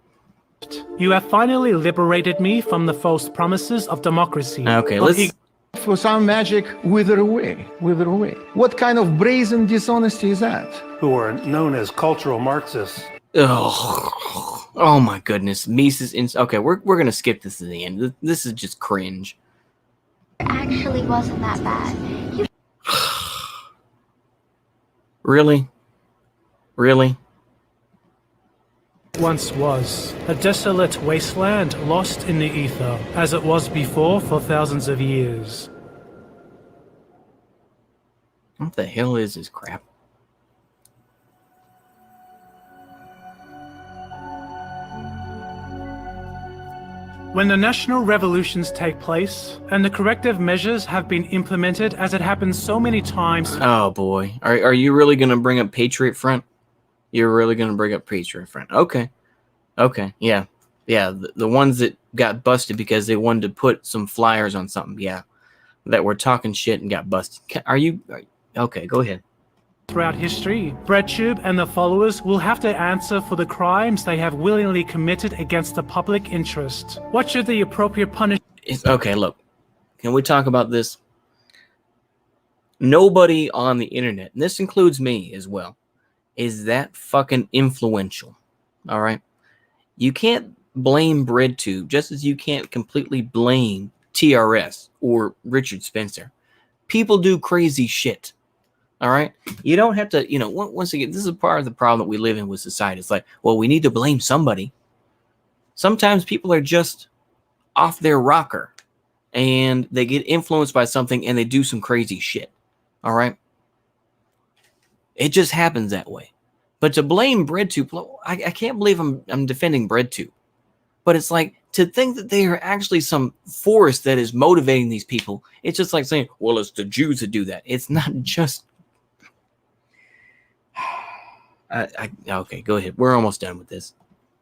You have finally liberated me from the false promises of democracy. Okay, let's... For some magic, wither away, wither away. What kind of brazen dishonesty is that? Who are known as cultural Marxists. Oh my goodness. Mises. Okay, we're gonna skip this to the end. This is just cringe. It actually wasn't that bad. Really? Once was a desolate wasteland lost in the ether, as it was before for thousands of years. What the hell is this crap? When the national revolutions take place and the corrective measures have been implemented, as it happens so many times. Oh boy, are you really gonna bring up Patriot Front? You're really gonna bring up Patriot Front? Okay, yeah. The ones that got busted because they wanted to put some flyers on something. Yeah, that were talking shit and got busted. Okay? Go ahead. Throughout history, BreadTube and the followers will have to answer for the crimes they have willingly committed against the public interest. What should the appropriate punishment? Okay, look. Can we talk about this? Nobody on the internet, and this includes me as well, is that fucking influential. All right? You can't blame BreadTube just as you can't completely blame TRS or Richard Spencer. People do crazy shit. All right. You don't have to, once again, this is part of the problem that we live in with society. It's like, well, we need to blame somebody. Sometimes people are just off their rocker and they get influenced by something and they do some crazy shit. All right. It just happens that way. But to blame BreadTube, I can't believe I'm defending BreadTube. But it's like, to think that they are actually some force that is motivating these people, it's just like saying, well, it's the Jews that do that. It's not just. Okay, go ahead. We're almost done with this.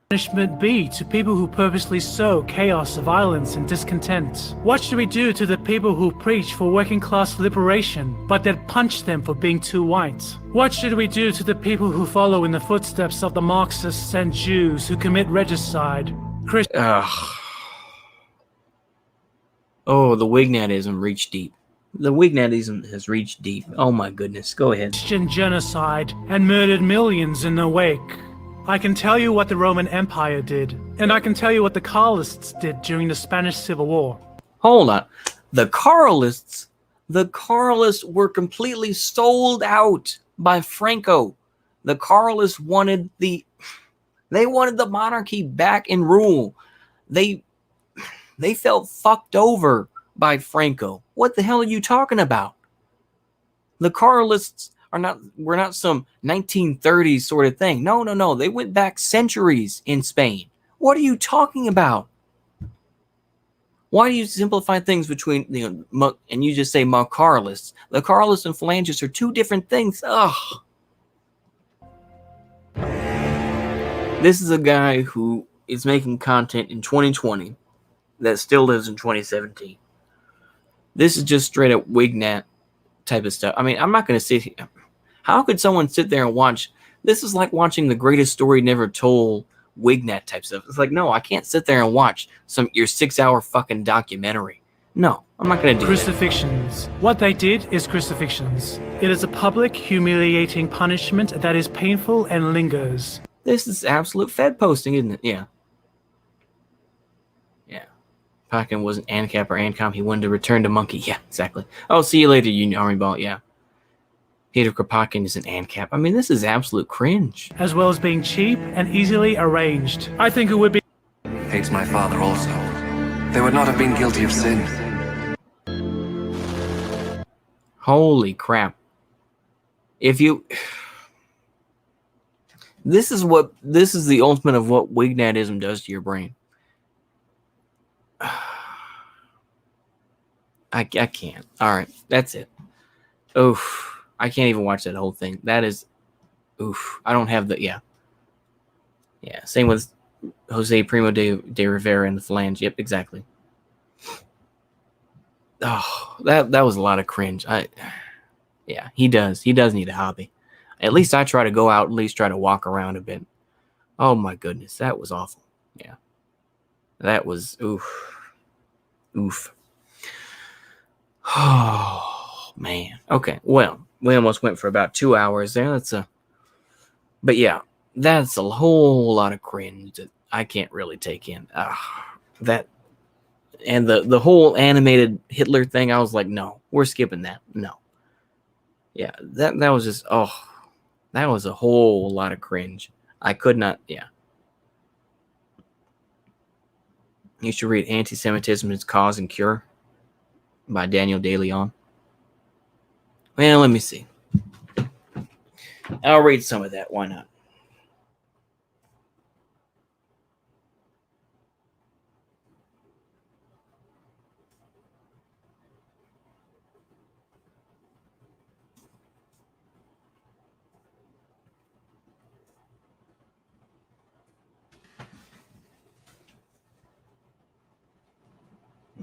Punishment be to people who purposely sow chaos, violence, and discontent? What should we do to the people who preach for working class liberation, but then punch them for being too white? What should we do to the people who follow in the footsteps of the Marxists and Jews who commit regicide? Oh, the Wignatism reached deep. The Wignatism has reached deep. Oh my goodness. Go ahead. Christian genocide and murdered millions in their wake. I can tell you what the Roman Empire did, and I can tell you what the Carlists did during the Spanish Civil War. Hold on. The Carlists were completely sold out by Franco. The Carlists wanted the monarchy back in rule. They felt fucked over by Franco. What the hell are you talking about? The Carlists were not some 1930s sort of thing. No. They went back centuries in Spain. What are you talking about? Why do you simplify things between and you just say Carlists? The Carlists and Phalangists are two different things. Ugh. This is a guy who is making content in 2020 that still lives in 2017. This is just straight up Wignat type of stuff. I mean, I'm not going to sit here. How could someone sit there and watch? This is like watching The Greatest Story Never Told Wignat type stuff. It's like, no, I can't sit there and watch your 6-hour fucking documentary. No, I'm not going to do Crucifixions. What they did is crucifixions. It is a public, humiliating punishment that is painful and lingers. This is absolute Fed posting, isn't it? Yeah. Pakin wasn't ANCAP or ANCOM. He wanted to return to Monkey. Yeah, exactly. Oh, see you later, Union Army Ball. Yeah. Peter Kropotkin is an ANCAP. I mean, this is absolute cringe. As well as being cheap and easily arranged. I think it would be... Hates my father also. They would not have been guilty of sin. Holy crap. If you... This is the ultimate of what Wignatism does to your brain. I can't. All right, that's it. Oof. I can't even watch that whole thing. That is, oof. I don't have the, yeah. Same with Jose Primo de Rivera and the Phalange. Yep, exactly. Oh, that was a lot of cringe. Yeah, he does. He does need a hobby. At least I try to go out, at least try to walk around a bit. Oh my goodness, that was awful. Yeah. That was, oof. Oh, man. Okay, well, we almost went for about 2 hours there. But yeah, that's a whole lot of cringe that I can't really take in. That, and the whole animated Hitler thing, I was like, no, we're skipping that. No. Yeah, that was just, that was a whole lot of cringe. I could not, yeah. You should read Anti-Semitism, Its Cause and Cure by Daniel De Leon. Well, let me see. I'll read some of that. Why not?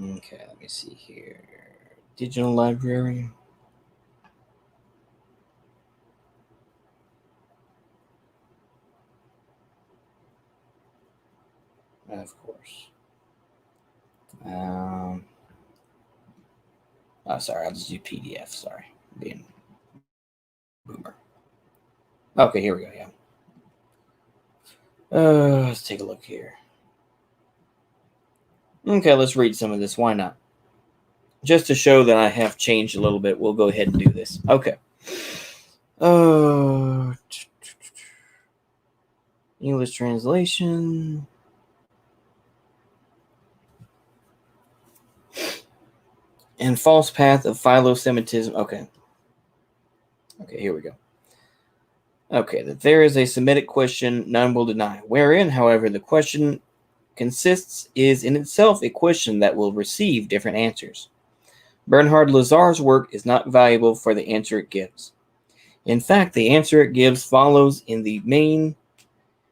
Okay, let me see here. Digital library. Of course. Oh, sorry, I'll just do PDF. Sorry, being boomer. Okay, here we go. Yeah. Let's take a look here. Okay, let's read some of this. Why not? Just to show that I have changed a little bit, we'll go ahead and do this. Okay. English translation. And false path of philo-Semitism. Okay. Okay, here we go. Okay, that there is a Semitic question none will deny, wherein, however, the question consists is in itself a question that will receive different answers. Bernhard Lazar's work is not valuable for the answer it gives. In fact, the answer it gives follows in the main,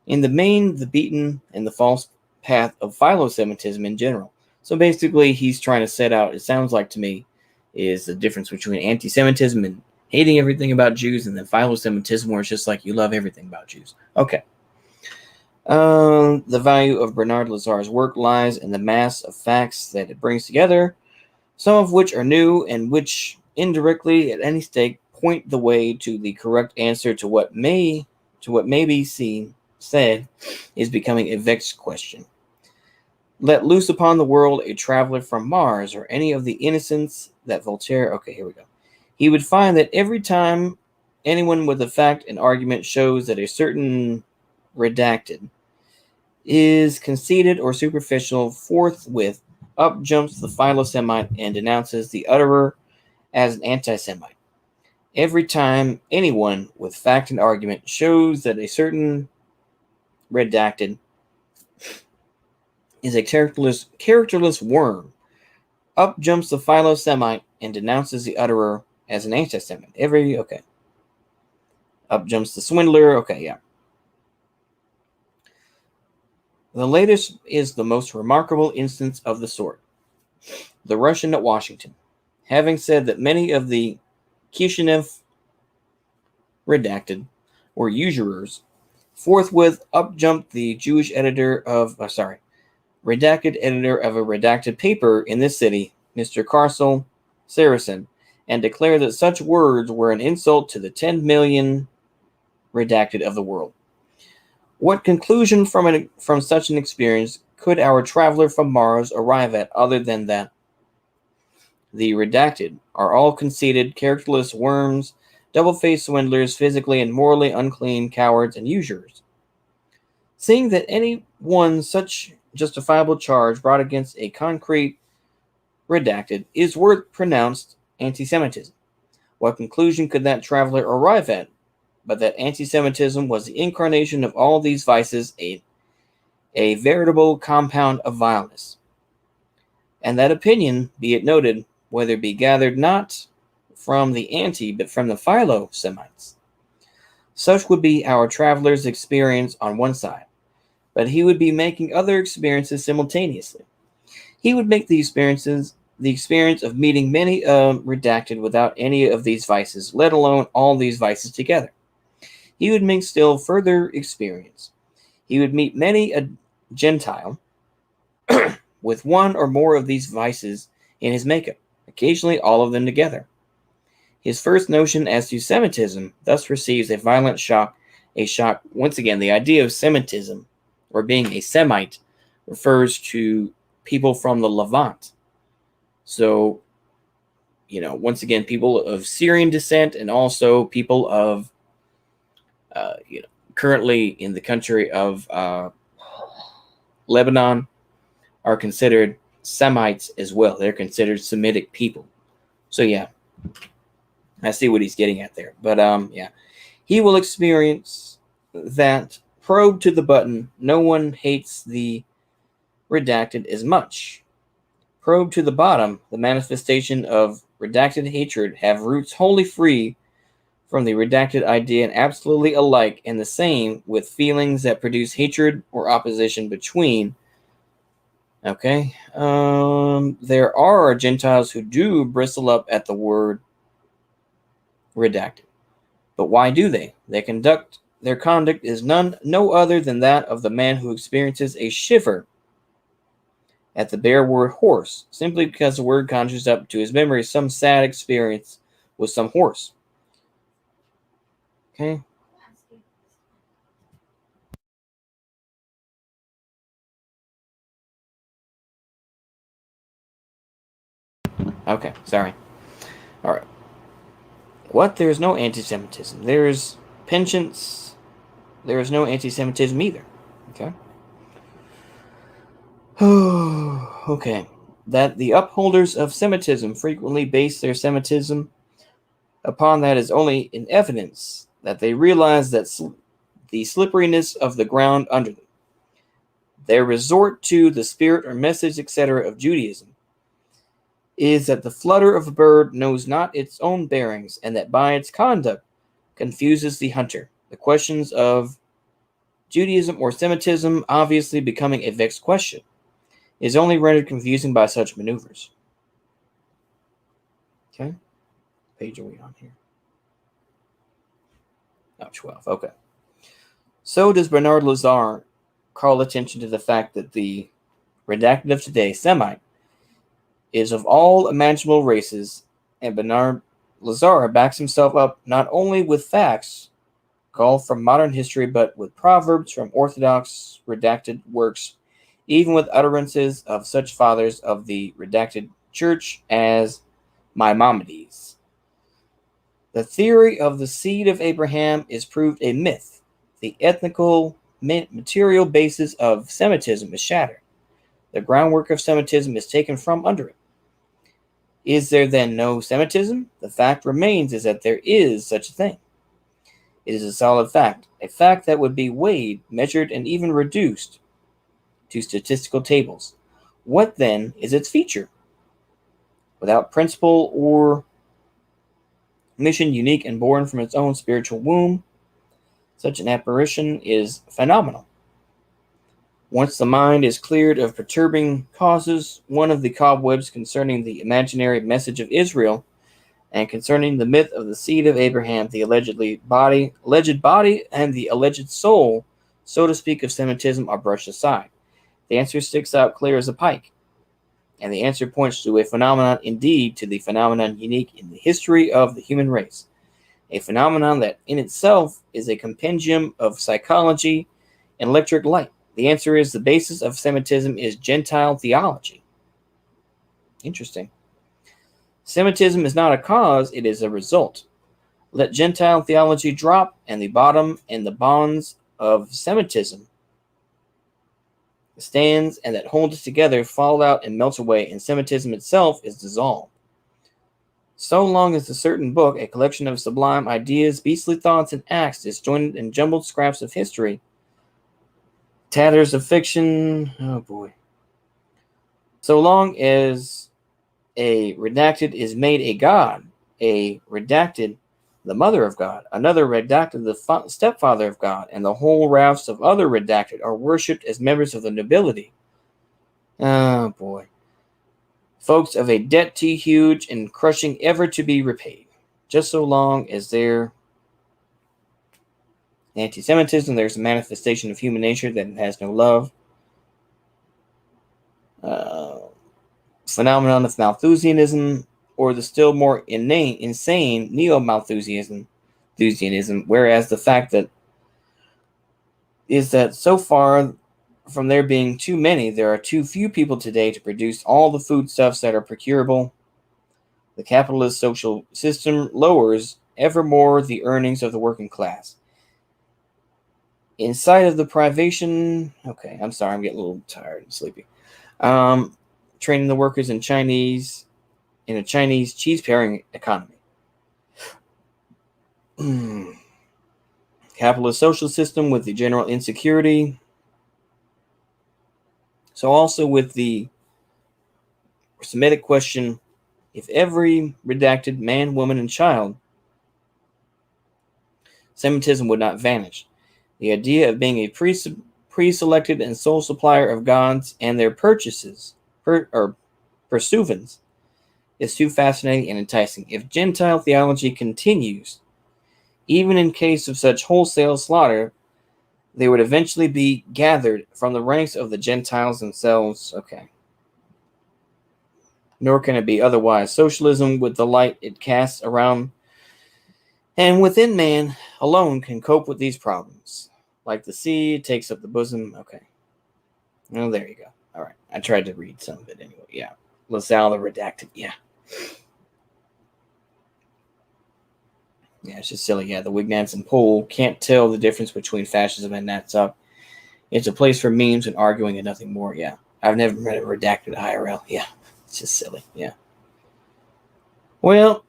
the beaten and the false path of philo-Semitism in general. So basically, he's trying to set out, it sounds like to me, is the difference between anti-Semitism and hating everything about Jews, and then philo-Semitism, where it's just like you love everything about Jews. Okay. The value of Bernard Lazar's work lies in the mass of facts that it brings together, some of which are new and which indirectly, at any stake, point the way to the correct answer to what may be said is becoming a vexed question. Let loose upon the world a traveler from Mars or any of the innocents that Voltaire. Okay, here we go. He would find that every time anyone with a fact and argument shows that a certain redacted is conceited or superficial, forthwith up jumps the philo-Semite and denounces the utterer as an anti-Semite. Every time anyone with fact and argument shows that a certain redacted is a characterless worm, up jumps the philo-Semite and denounces the utterer as an anti-Semite. Okay. Up jumps the swindler. Okay, yeah. The latest is the most remarkable instance of the sort. The Russian at Washington, having said that many of the Kishinev redacted or usurers, forthwith up jumped the Jewish redacted editor of a redacted paper in this city, Mr. Carcel Saracen, and declared that such words were an insult to the 10 million redacted of the world. What conclusion from such an experience could our traveler from Mars arrive at other than that the redacted are all conceited, characterless worms, double-faced swindlers, physically and morally unclean cowards and usurers? Seeing that any one such justifiable charge brought against a concrete redacted is worth pronounced anti-Semitism, what conclusion could that traveler arrive at but that anti-Semitism was the incarnation of all these vices, a veritable compound of vileness? And that opinion, be it noted, whether be gathered not from the anti but from the philo-Semites. Such would be our traveler's experience on one side, but he would be making other experiences simultaneously. He would make the experience of meeting many redacted without any of these vices, let alone all these vices together. He would make still further experience. He would meet many a Gentile with one or more of these vices in his makeup, occasionally all of them together. His first notion as to Semitism thus receives a violent shock. Once again, the idea of Semitism, or being a Semite, refers to people from the Levant. So, once again, people of Syrian descent and also people of, currently in the country of Lebanon are considered Semites as well. They're considered Semitic people. So, yeah, I see what he's getting at there. But, yeah, he will experience that probe to the button. No one hates the redacted as much. Probe to the bottom, the manifestation of redacted hatred have roots wholly free from the redacted idea and absolutely alike and the same with feelings that produce hatred or opposition between Okay. There are Gentiles who do bristle up at the word redacted. But why do they? Their conduct is no other than that of the man who experiences a shiver at the bare word horse, simply because the word conjures up to his memory some sad experience with some horse. Okay. Okay, sorry. All right. What? There is no anti-Semitism. There is penchants. There is no anti-Semitism either. Okay. Okay. That the upholders of Semitism frequently base their Semitism upon that is only in evidence that they realize that the slipperiness of the ground under them. Their resort to the spirit or message, etc., of Judaism is that the flutter of a bird knows not its own bearings, and that by its conduct confuses the hunter. The questions of Judaism or Semitism obviously becoming a vexed question is only rendered confusing by such maneuvers. Okay. Page are we on here? Oh, 12. Okay. So does Bernard Lazare call attention to the fact that the redacted of today, Semite, is of all imaginable races, and Bernard Lazare backs himself up not only with facts called from modern history, but with proverbs from orthodox redacted works, even with utterances of such fathers of the redacted church as Maimonides. The theory of the seed of Abraham is proved a myth. The ethnical material basis of Semitism is shattered. The groundwork of Semitism is taken from under it. Is there then no Semitism? The fact remains is that there is such a thing. It is a solid fact, a fact that would be weighed, measured, and even reduced to statistical tables. What then is its feature? Without principle or mission, unique and born from its own spiritual womb, such an apparition is phenomenal. Once the mind is cleared of perturbing causes, one of the cobwebs concerning the imaginary message of Israel and concerning the myth of the seed of Abraham, the alleged body, and the alleged soul, so to speak, of Semitism are brushed aside. The answer sticks out clear as a pike, and the answer points to a phenomenon, indeed to the phenomenon unique in the history of the human race, a phenomenon that in itself is a compendium of psychology and electric light. The answer is the basis of Semitism is Gentile theology. Interesting. Semitism is not a cause, it is a result. Let Gentile theology drop, and the bottom and the bonds of Semitism stands and that holds it together fall out and melt away, and Semitism itself is dissolved. So long as a certain book, a collection of sublime ideas, beastly thoughts, and acts, disjointed and jumbled scraps of history, tatters of fiction, oh boy. So long as a redacted is made a god, a redacted the mother of God, another redacted the stepfather of God, and the whole rafts of other redacted are worshipped as members of the nobility. Oh boy. Folks of a debt too huge and crushing ever to be repaid. Just so long as they're anti-Semitism, there's a manifestation of human nature that has no love. Phenomenon of Malthusianism, or the still more insane neo-Malthusianism, whereas the fact that is that so far from there being too many, there are too few people today to produce all the foodstuffs that are procurable. The capitalist social system lowers ever more the earnings of the working class. In sight of the privation, okay, I'm sorry, I'm getting a little tired and sleepy. Training the workers in a Chinese cheese pairing economy. Capitalist social system with the general insecurity. So also with the Semitic question, if every redacted man, woman, and child, Semitism would not vanish. The idea of being a pre-selected and sole supplier of gods and their pursuivants is too fascinating and enticing. If Gentile theology continues, even in case of such wholesale slaughter, they would eventually be gathered from the ranks of the Gentiles themselves. Okay. Nor can it be otherwise. Socialism, with the light it casts around and within man alone, can cope with these problems. Like the sea, it takes up the bosom. Okay. Well, there you go. All right. I tried to read some of it anyway. Yeah. LaSalle, the redacted. Yeah. Yeah, it's just silly. Yeah, the Wignads and Pole can't tell the difference between fascism and that's up. It's a place for memes and arguing and nothing more. Yeah. I've never read a redacted IRL. Yeah. It's just silly. Yeah. Well,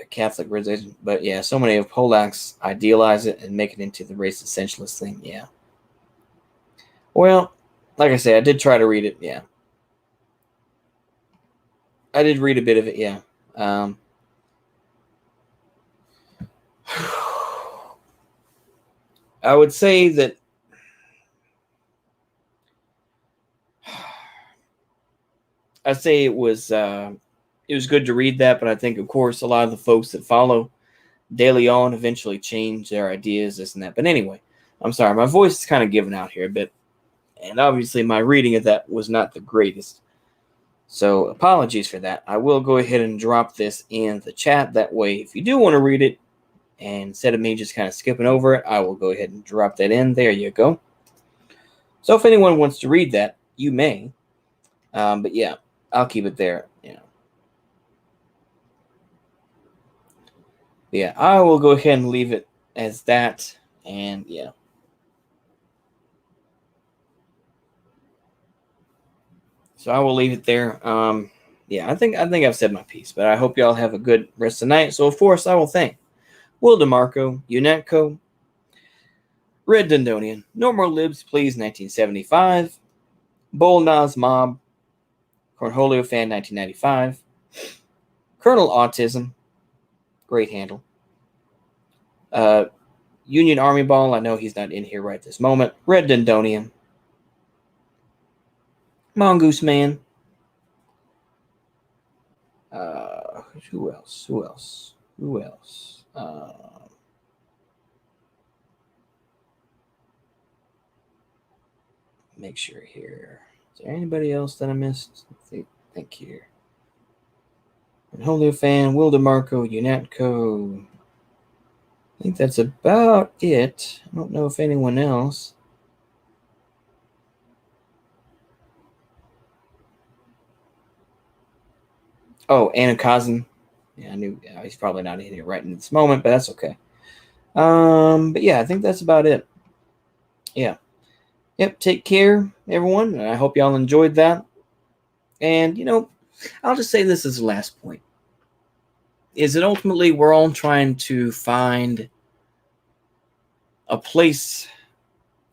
Catholic religion. But yeah, so many of Polacks idealize it and make it into the race essentialist thing. Yeah. Well, like I said, I did try to read it. Yeah. I did read a bit of it. Yeah. I would say that it was good to read that, but I think, of course, a lot of the folks that follow De Leon eventually change their ideas, this and that. But anyway, I'm sorry, my voice is kind of giving out here a bit, and obviously my reading of that was not the greatest. So apologies for that. I will go ahead and drop this in the chat. That way, if you do want to read it, and instead of me just kind of skipping over it, I will go ahead and drop that in. There you go. So if anyone wants to read that, you may. But yeah, I'll keep it there. Yeah, I will go ahead and leave it as that. And yeah. So I will leave it there. Yeah, I think I've said my piece, but I hope y'all have a good rest of the night. So of course I will thank Will DeMarco, Unetco, Red Dundonian, No More Libs Please 1975, Bull Nas Mob, Cornholio Fan 1995, Colonel Autism, great handle. Union Army Ball, I know he's not in here right this moment. Red Dundonian, Mongoose Man. Who else? Make sure here. Is there anybody else that I missed? Think here. Holy Fan, Will DeMarco, Unatco. I think that's about it. I don't know if anyone else. Oh, Anakazan. Yeah, I knew he's probably not in here right in this moment, but that's okay. But yeah, I think that's about it. Yeah. Yep, take care, everyone. And I hope y'all enjoyed that. And, I'll just say this as the last point. Is that ultimately we're all trying to find a place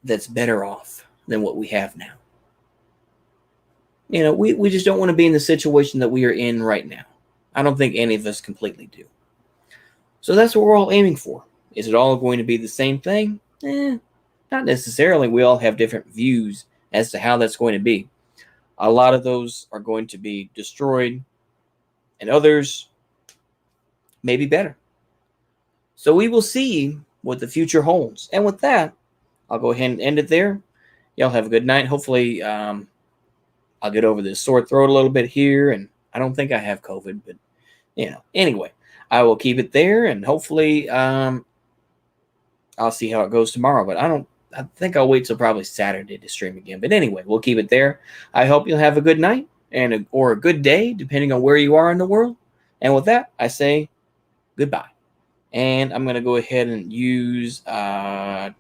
that's better off than what we have now. We just don't want to be in the situation that we are in right now. I don't think any of us completely do. So that's what we're all aiming for. Is it all going to be the same thing? Not necessarily. We all have different views as to how that's going to be. A lot of those are going to be destroyed, and others may be better. So we will see what the future holds. And with that, I'll go ahead and end it there. Y'all have a good night. Hopefully, I'll get over this sore throat a little bit here, and I don't think I have COVID, but anyway, I will keep it there, and hopefully, I'll see how it goes tomorrow. But I think I'll wait till probably Saturday to stream again. But anyway, we'll keep it there. I hope you'll have a good night or a good day, depending on where you are in the world. And with that, I say goodbye. And I'm going to go ahead and use... we'll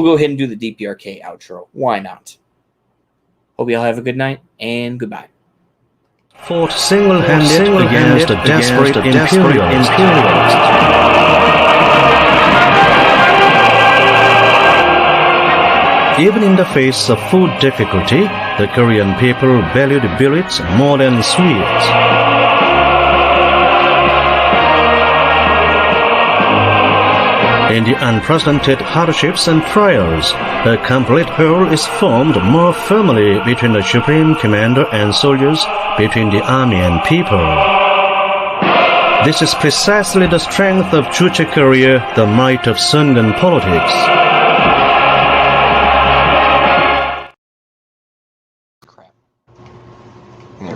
go ahead and do the DPRK outro. Why not? Hope y'all have a good night, and goodbye. Fought single-handed against a desperate imperialist. Even in the face of food difficulty, the Korean people valued billets more than sweets. In the unprecedented hardships and trials, a complete whole is formed more firmly between the supreme commander and soldiers, between the army and people. This is precisely the strength of Juche career, the might of Sungan politics.